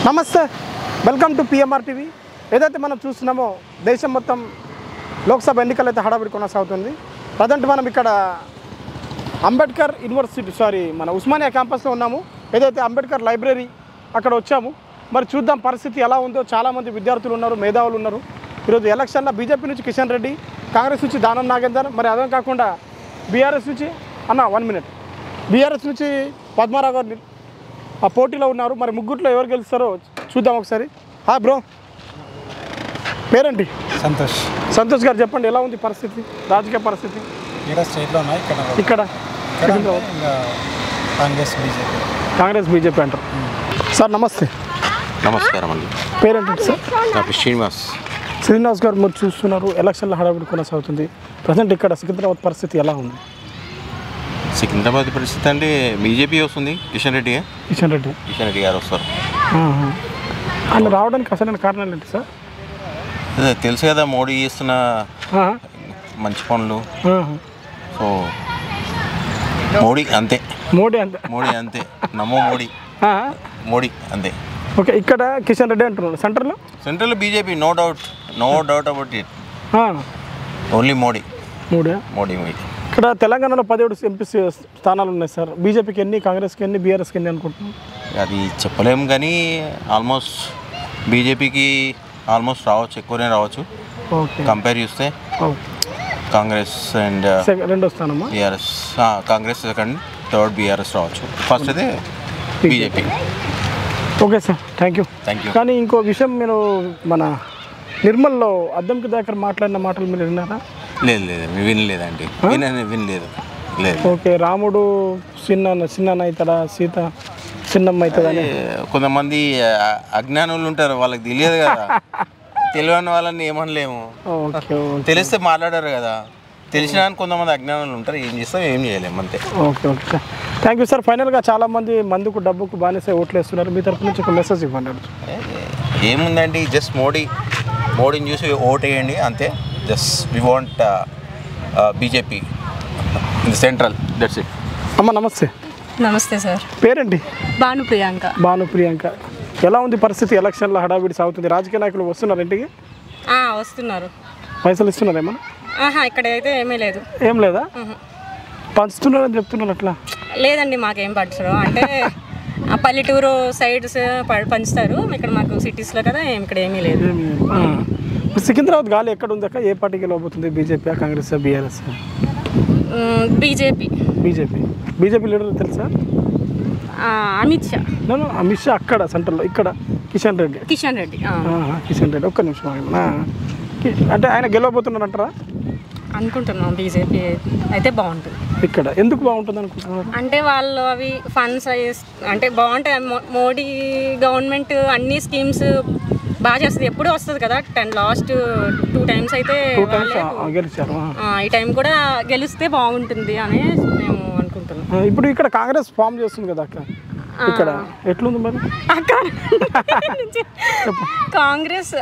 నమస్తే, welcome to PMR TV. ఏదైతే మనం చూస్తున్నామో దేశం మొత్తం లోక్సభ ఎన్నికలు అయితే హడావిడి కొనసాగుతుంది. ప్రజెంట్ మనం ఇక్కడ అంబేద్కర్ యూనివర్సిటీ మన ఉస్మానియా క్యాంపస్లో ఉన్నాము. ఏదైతే అంబేద్కర్ లైబ్రరీ అక్కడ వచ్చాము. మరి చూద్దాం పరిస్థితి ఎలా ఉందో. చాలామంది విద్యార్థులు ఉన్నారు, మేధావులు ఉన్నారు. ఈరోజు ఎలక్షన్లో బీజేపీ నుంచి కిషన్ రెడ్డి, కాంగ్రెస్ నుంచి దానం నాగేందర్, మరి అదే కాకుండా బీఆర్ఎస్ నుంచి బీఆర్ఎస్ నుంచి పద్మారావు గారు ఆ పోటీలో ఉన్నారు. మరి ముగ్గురులో ఎవరు గెలుస్తారో చూద్దాం ఒకసారి. బ్రో, పేరేంటి? సంతోష్ గారు చెప్పండి, ఎలా ఉంది పరిస్థితి, రాజకీయ పరిస్థితి ఇక్కడ? కాంగ్రెస్ బీజేపీ అంటారు. సార్ నమస్తే. నమస్కారం అండి. పేరేంటి సార్? నా పేరు శ్రీనివాస్ గారు. మీరు చూస్తున్నారు ఎలక్షన్ల హడావిడి కొనసాగుతుంది. ప్రజెంట్ ఇక్కడ సికింద్రాబాద్ పరిస్థితి ఎలా ఉంది? సికింద్రాబాద్ పరిస్థితి అంటే బీజేపీ వస్తుంది. కిషన్ రెడ్డి గారు వస్తారు. ఆయన రావడానికి అసలైన కారణాలు ఏంటి సార్? అదే తెలుసు కదా, మోడీ చేస్తున్న మంచి పనులు. సో మోడీ అంతే నమ్మో మోడీ అంతే. ఓకే, ఇక్కడ కిషన్ రెడ్డి అంటున్నారు. సెంట్రల్లో BJP, no doubt about it. Only Modi. ఇక్కడ తెలంగాణలో 17 ఎంపీ స్థానాలు ఉన్నాయి సార్. బీజేపీకి ఎన్ని, కాంగ్రెస్కి ఎన్ని, బీఆర్ఎస్కి ఎన్ని అనుకుంటున్నాం? అది చెప్పలేము కానీ ఆల్మోస్ట్ బీజేపీకి రావచ్చు, ఎక్కువనే రావచ్చు. కంపేర్ చేస్తే కాంగ్రెస్ అండ్ రెండో స్థానమా? BRS. Congress second, third BRS రావచ్చు. ఫస్ట్ అయితే BJP. Okay sir, thank you. కానీ ఇంకో విషయం, మీరు మన నిర్మల్లో అద్దంకి దగ్గర మాట్లాడిన మాటలు మీరు విన్నారా? లేదు వినలేదండి. వినలేదు. ఓకే, రాముడు చిన్న అవుతాడా, సీత చిన్నమ్మ అవుతుందని కొంతమంది అజ్ఞానులు ఉంటారు, వాళ్ళకి తెలియదు కదా. తెలియని వాళ్ళని ఏమనలేము. తెలిస్తే మాట్లాడారు కదా. తెలిసిన కొంతమంది అజ్ఞానులు ఉంటారు, ఏం చేస్తాం, ఏం చేయలేము అంతే. Okay sir, thank you sir. ఫైనల్గా చాలామంది మందుకు డబ్బుకు బానిసే ఓట్లు వేస్తున్నారు. మీ తరఫు నుంచి ఒక మెసేజ్ ఇవ్వండి. ఏముందండి, జస్ట్ మోడీని చూసి ఓట్ వేయండి అంతే. Just we want BJP in central, that's it. అమ్మ నమస్తే సార్. పేరేంటి? భానుప్రియాంక. ఎలా ఉంది పరిస్థితి? ఎలక్షన్లో హడావిడి సాగుతుంది. రాజకీయ నాయకులు వస్తున్నారు ఇంటికి? వస్తున్నారు. పైసలు ఇస్తున్నారేమన్నా? ఇక్కడ అయితే ఏం లేదా? పంచుతున్నారని చెప్తున్నారు. అట్లా లేదండి, మాకేం పంచరు. అంటే ఆ పల్లెటూరు సైడ్స్ పంచుతారు. ఇక్కడ మాకు సిటీస్లో కదా, ఇక్కడ ఏమీ లేదు. సికింద్రాబాద్ గాలి ఎక్కడ ఉంది అక్క? ఏ పార్టీకి వెళ్ళబోతుంది? BJP, Congress, BRS? BJP leader తెలుసా? అమిత్ షా. అక్కడ సెంట్రల్లో. ఇక్కడ కిషన్ రెడ్డి. ఒక్క నిమిషం. అంటే ఆయన గెలవబోతున్నారంటారా? అనుకుంటున్నాం. బీజేపీ అయితే బాగుంటుంది. ఇక్కడ ఎందుకు బాగుంటుంది అనుకుంటున్నారు? అంటే వాళ్ళు అవి ఫండ్స్ అంటే బాగుంటాయి. మోడీ గవర్నమెంట్ అన్ని స్కీమ్స్ బాగా చేస్తుంది. ఎప్పుడు వస్తుంది కదా. లాస్ట్ 2 times అయితే గెలిచారు. ఈ టైం కూడా గెలిస్తే బాగుంటుంది అని మేము అనుకుంటున్నాం. ఇప్పుడు ఇక్కడ కాంగ్రెస్ ఫామ్ చేస్తుంది కదా అక్క, ఇక్కడ ఎట్లుంది మరి? కాంగ్రెస్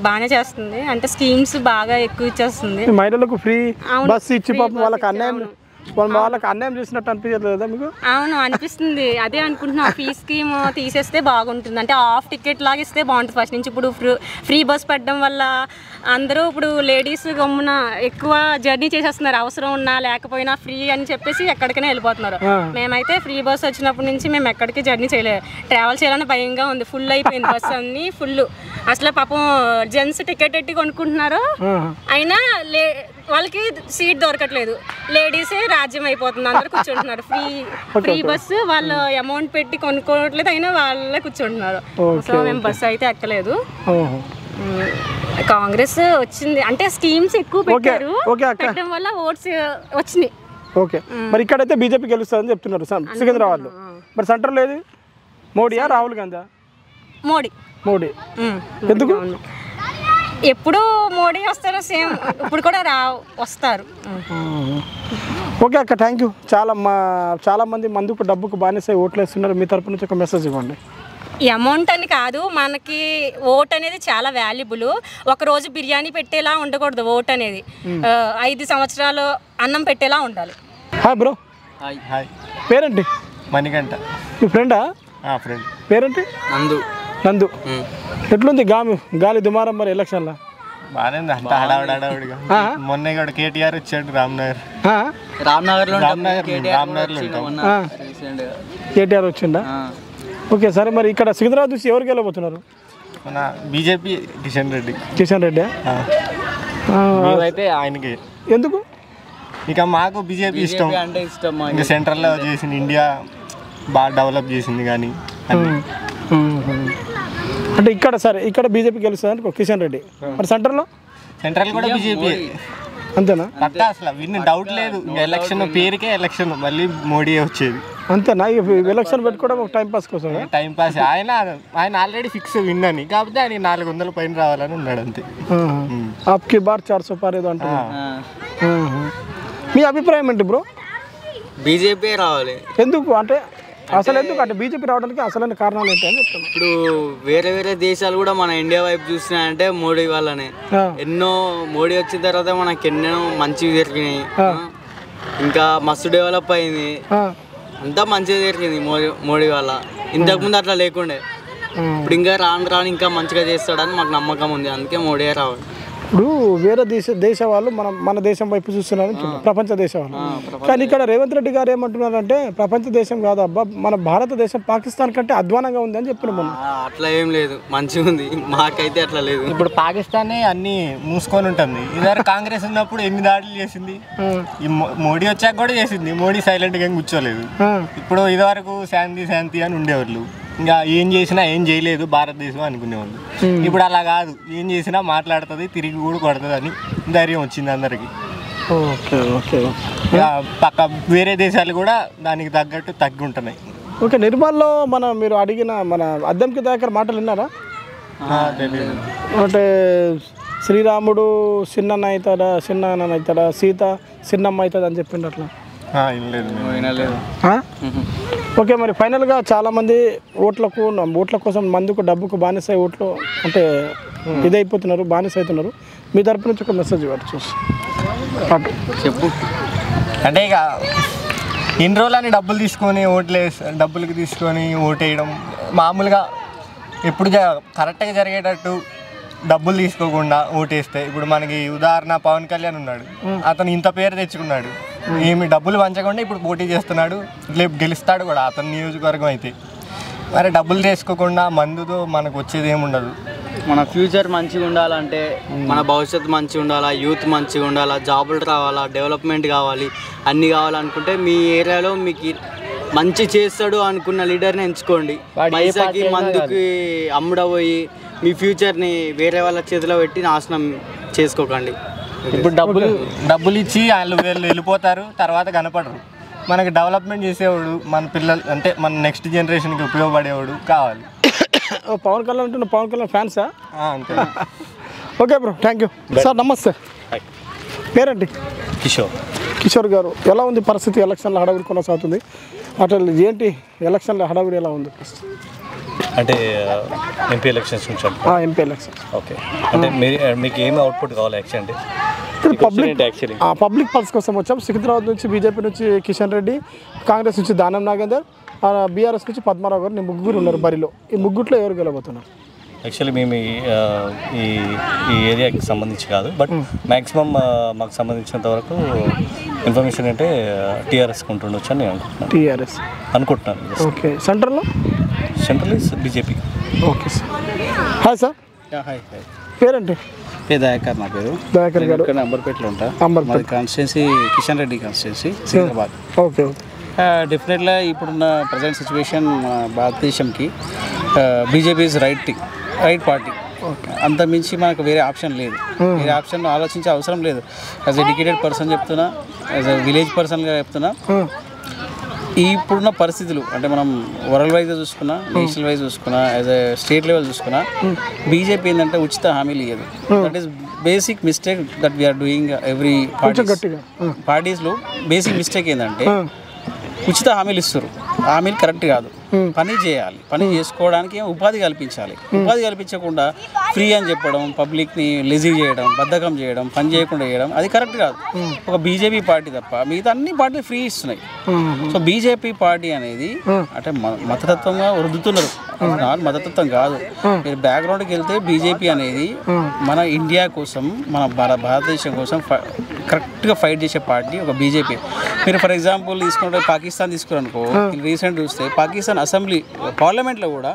బాగానే చేస్తుంది. అంటే స్కీమ్స్ బాగా ఎక్కువ ఇచ్చేస్తుంది. మహిళలకు ఫ్రీ బస్ ఇచ్చి పాపం వాళ్ళకి అన్యాయం చేసినట్టు అనిపించలేదా మీకు? అవును, అనిపిస్తుంది. అదే అనుకుంటున్నా, ఫీ స్కీమ్ తీసేస్తే బాగుంటుంది. అంటే హాఫ్ టికెట్ లాగా ఇస్తే బాగుంటుంది ఫస్ట్ నుంచి. ఇప్పుడు ఫ్రీ బస్ పెట్టడం వల్ల అందరూ ఇప్పుడు లేడీస్ గమ్మున ఎక్కువ జర్నీ చేసేస్తున్నారు. అవసరం ఉన్నా లేకపోయినా ఫ్రీ అని చెప్పేసి ఎక్కడికైనా వెళ్ళిపోతున్నారు. మేమైతే ఫ్రీ బస్ వచ్చినప్పటి నుంచి మేము ఎక్కడికి జర్నీ చేయలేదు. ట్రావెల్ చేయాలని భయంగా ఉంది. ఫుల్ అయిపోయింది బస్ అన్ని ఫుల్. అసలు పాపం జెంట్స్ టికెట్ ఎట్టి కొనుక్కుంటున్నారు, అయినా వాళ్ళకి సీట్ దొరకట్లేదు. లేడీసే రాజ్యం అయిపోతుంది. అందరూ కూర్చుంటున్నారు. ఫ్రీ బస్సు వాళ్ళు అమౌంట్ పెట్టి కొనుక్కోవట్లేదు, అయినా వాళ్ళే కూర్చుంటున్నారు. సో మేము బస్సు అయితే ఎక్కలేదు. కాంగ్రెస్ వచ్చింది అంటే స్కీమ్స్ ఎక్కువ పెట్టారు. పెట్టడం వల్ల ఓట్స్ వచ్చినాయి. ఓకే, మరి ఇక్కడైతే బీజేపీ గెలుస్తుందని చెప్తున్నారు సికింద్రాబాద్ లో. మరి సెంటర్ లేదు, మోడీయా రాహుల్ గాంధీ? మోడీ. ఎందుకు? ఎప్పుడు మోడీ వస్తారో సేమ్ ఇప్పుడు కూడా వస్తారు. ఓకే అక్క, థ్యాంక్ యూ. చాలా మంది మందుకు డబ్బుకు బానిసై ఓట్లు వేస్తున్నారు. మీ తరపు నుంచి ఒక మెసేజ్ ఇవ్వండి. ఈ అమౌంట్ అని కాదు, మనకి ఓట్ అనేది చాలా వాల్యుబుల్. ఒకరోజు బిర్యానీ పెట్టేలా ఉండకూడదు. ఓట్ అనేది 5 సంవత్సరాలు అన్నం పెట్టేలా ఉండాలి. Hi bro. పేరేంటి? మణికంఠ. మీ ఫ్రెండా? ఫ్రెండ్. పేరేంటి? నందు. ఎట్లుంది గాలి దుమారం మరి ఎలక్షన్లో? బాగానే ఉంది, అంత హడావుడిగా. మొన్న కూడా కేటీఆర్ వచ్చాడు కేటీఆర్ వచ్చిండా? ఓకే, సరే. మరి ఇక్కడ సికింద్రాబాద్ నుంచి ఎవరికి వెళ్ళబోతున్నారు? మన బీజేపీ కిషన్ రెడ్డి. అయితే ఆయనకి. ఎందుకు? ఇక మాకు బీజేపీ ఇష్టం. ఇంకా సెంట్రల్లో చేసింది, ఇండియా బాగా డెవలప్ చేసింది. కానీ అంటే ఇక్కడ సరే, ఇక్కడ బీజేపీ గెలుస్తుంది అనుకో కిషన్ రెడ్డి. మరి సెంట్రల్ కూడా బీజేపీ అంతేనా? పక్కా, అసలు విన్న డౌట్ లేదు. ఇంకా ఎలక్షన్ పేరుకే ఎలక్షన్, మళ్ళీ మోడీ వచ్చేది అంతేనా? ఎలక్షన్ పెట్టుకోవడం ఒక టైంపాస్ కోసం. టైంపాస్. ఆయన ఆల్రెడీ ఫిక్స్ విన్ అని, కాకపోతే ఆయన 400 పైన రావాలని ఉన్నాడు అంతే. ఆప్కి బార్ 400 పార్ ఏదో అంటే. మీ అభిప్రాయం ఏంటి బ్రో? బీజేపీ రావాలి. ఎందుకు అంటే బీజేపీ రావడానికి అసలైన కారణాలు ఏంటి అని చెప్తాను. ఇప్పుడు వేరే దేశాలు కూడా మన ఇండియా వైపు చూస్తున్నాయంటే మోడీ వల్లనే. ఎన్నో మోడీ వచ్చిన తర్వాత మనకి ఎన్నో మంచివి జరిగినాయి, ఇంకా మస్తు డెవలప్ అయింది, అంతా మంచిగా జరిగింది మోడీ వల్ల. ఇంతకుముందు అట్లా లేకుండే. ఇప్పుడు ఇంకా రాను ఇంకా మంచిగా చేస్తాడని మాకు నమ్మకం ఉంది, అందుకే మోడీ రావాలి. ఇప్పుడు వేరే దేశ వాళ్ళు మన దేశం వైపు చూస్తున్నారు, ప్రపంచ దేశం వాళ్ళు. కానీ ఇక్కడ రేవంత్ రెడ్డి గారు ఏమంటున్నారంటే ప్రపంచ దేశం కాదు అబ్బా, మన భారతదేశం పాకిస్తాన్ కంటే అధ్వానంగా ఉంది అని చెప్పిన. అట్లా ఏం లేదు, మంచిగా ఉంది. మాకైతే అట్లా లేదు. ఇప్పుడు పాకిస్తానే అన్ని మూసుకొని ఉంటుంది. ఇదారు కాంగ్రెస్ ఉన్నప్పుడు ఎన్ని దాడులు చేసింది, ఈ మోడీ వచ్చాక కూడా చేసింది. మోడీ సైలెంట్గా ఏం కూర్చోలేదు. ఇప్పుడు ఇదివరకు శాంతి అని ఉండేవాళ్ళు, ఇంకా ఏం చేసినా ఏం చేయలేదు భారతదేశం అనుకునేవాళ్ళు. ఇప్పుడు అలా కాదు, ఏం చేసినా మాట్లాడుతుంది, తిరిగి కూడా కొడుతుంది అని ధైర్యం వచ్చింది అందరికి. పక్క వేరే దేశాలు కూడా దానికి తగ్గట్టు తగ్గి ఉంటున్నాయి. ఓకే, నిర్మల్లో మీరు అడిగిన మన అద్దంకి దగ్గర మాటలు విన్నారా? అంటే శ్రీరాముడు చిన్న అవుతాడా, సీత చిన్నమ్మ అవుతుంది అని చెప్పిండు అట్లా. ఓకే, మరి ఫైనల్గా చాలామంది ఓట్ల కోసం మందుకు డబ్బుకు బానిస ఓట్లు అంటే ఇదైపోతున్నారు, బానిస అవుతున్నారు. మీ తరపు నుంచి ఒక మెసేజ్ ఇవ్వండి చూసి చెప్పు. అంటే ఇక ఇన్ని రోజులని డబ్బులకి తీసుకొని ఓటేయడం మామూలుగా. ఎప్పుడు కరెక్ట్గా జరిగేటట్టు డబ్బులు తీసుకోకుండా ఓటేస్తే, ఇప్పుడు మనకి ఉదాహరణ పవన్ కళ్యాణ్ ఉన్నాడు, అతను ఇంత పేరు తెచ్చుకున్నాడు, ఏమి డబ్బులు పంచకుండా ఇప్పుడు పోటీ చేస్తున్నాడు, రేపు గెలుస్తాడు కూడా అతని నియోజకవర్గం అయితే. మరి డబ్బులు తీసుకోకుండా మందుతో మనకు వచ్చేది ఏముండదు. మన ఫ్యూచర్ మంచిగా ఉండాలంటే, మన భవిష్యత్తు మంచిగా ఉండాలా, యూత్ మంచిగా ఉండాలా, జాబులు రావాలా, డెవలప్మెంట్ కావాలి, అన్నీ కావాలనుకుంటే మీ ఏరియాలో మీకు మంచి చేస్తాడు అనుకున్న లీడర్ని ఎంచుకోండి. పైసాకి మందుకి అమ్ముడపోయి మీ ఫ్యూచర్ని వేరే వాళ్ళ చేతిలో పెట్టి నాశనం చేసుకోకండి. ఇప్పుడు డబ్బులు ఇచ్చి వాళ్ళు వెళ్ళిపోతారు, తర్వాత కనపడరు. మనకి డెవలప్మెంట్ చేసేవాడు, మన పిల్లలు అంటే మన నెక్స్ట్ జనరేషన్కి ఉపయోగపడేవాడు కావాలి. పవన్ కళ్యాణ్ అంటే పవన్ కళ్యాణ్ ఫ్యాన్సా? అంతే. Okay bro, thank you sir. నమస్తే. పేరేంటి? కిషోర్ గారు. ఎలా ఉంది పరిస్థితి? ఎలక్షన్లో హడావిడి కొనసాగుతుంది, అసలు ఏంటి ఎలక్షన్లో హడావిడి ఎలా ఉంది? అంటే ఎంపీ ఎలక్షన్స్ నుంచి ఎంపీ ఎలక్షన్స్. ఓకే, అంటే మీకు ఏమి అవుట్పుట్ కావాలి యాక్చువల్లీ? పబ్లిక్ పల్స్ కోసం వచ్చాం. సికింద్రాబాద్ నుంచి బీజేపీ నుంచి కిషన్ రెడ్డి, కాంగ్రెస్ నుంచి దానం నాగేందర్, బీఆర్ఎస్ నుంచి పద్మారావు గారు, ముగ్గురు ఉన్నారు బరిలో. ఈ ముగ్గురులో ఎవరు గెలబోతున్నారు? యాక్చువల్లీ మేము ఈ ఏరియాకి సంబంధించి కాదు, బట్ మ్యాక్సిమం మాకు సంబంధించినంత వరకు ఇన్ఫర్మేషన్ అంటే టీఆర్ఎస్ ఉంటుండొచ్చు అని నేను అనుకుంటున్నాను. Okay, central is BJP. Okay sir. Hi sir. Hi. పేరేంటి? దయాకర్. నా పేరు దయాకర్ గారు. అంబర్పేటలో ఉంటా. Constituency Kishan Reddy constituency, Secunderabad. Okay. డెఫినెట్గా ఇప్పుడున్న ప్రజెంట్ సిచ్యువేషన్ భారతదేశంకి బీజేపీ ఈజ్ రైట్ పార్టీ. అంత మించి మనకు వేరే ఆప్షన్ లేదు. వేరే ఆప్షన్ ఆలోచించే అవసరం లేదు. యాజ్ ఎ ఎడ్యుకేటెడ్ పర్సన్ చెప్తున్నా, యాజ్ ఎ విలేజ్ పర్సన్గా చెప్తున్నా, ఇప్పుడున్న పరిస్థితులు అంటే మనం వరల్డ్ వైజ్గా చూసుకున్నా, నేషనల్ వైజ్ చూసుకున్నా, యాజ్ ఎ స్టేట్ లెవెల్ చూసుకున్నా, బీజేపీ ఏంటంటే ఉచిత హామీలు ఇవ్వదు. That is basic mistake that we are doing every పార్టీస్లో. బేసిక్ మిస్టేక్ ఏంటంటే ఉచిత హామీలు ఇస్తారు, హామీలు కరెక్ట్ కాదు. పని చేయాలి, పని చేసుకోవడానికి ఉపాధి కల్పించాలి. ఉపాధి కల్పించకుండా ఫ్రీ అని చెప్పడం, పబ్లిక్ని లెజీ చేయడం, బద్ధకం చేయడం, పని చేయకుండా చేయడం అది కరెక్ట్ కాదు. ఒక బీజేపీ పార్టీ తప్ప మిగతా అన్ని పార్టీలు ఫ్రీ ఇస్తున్నాయి. సో బీజేపీ పార్టీ అనేది అంటే మతతత్వంగా రుద్దుతున్నారు, మతతత్వం కాదు. మీరు బ్యాక్గ్రౌండ్కి వెళ్తే బీజేపీ అనేది మన ఇండియా కోసం, మన భారతదేశం కోసం కరెక్ట్గా ఫైట్ చేసే పార్టీ ఒక బీజేపీ. మీరు ఫర్ ఎగ్జాంపుల్ తీసుకుంటే పాకిస్తాన్ తీసుకురనుకో, రీసెంట్ చూస్తే పాకిస్తాన్ అసెంబ్లీ పార్లమెంట్లో కూడా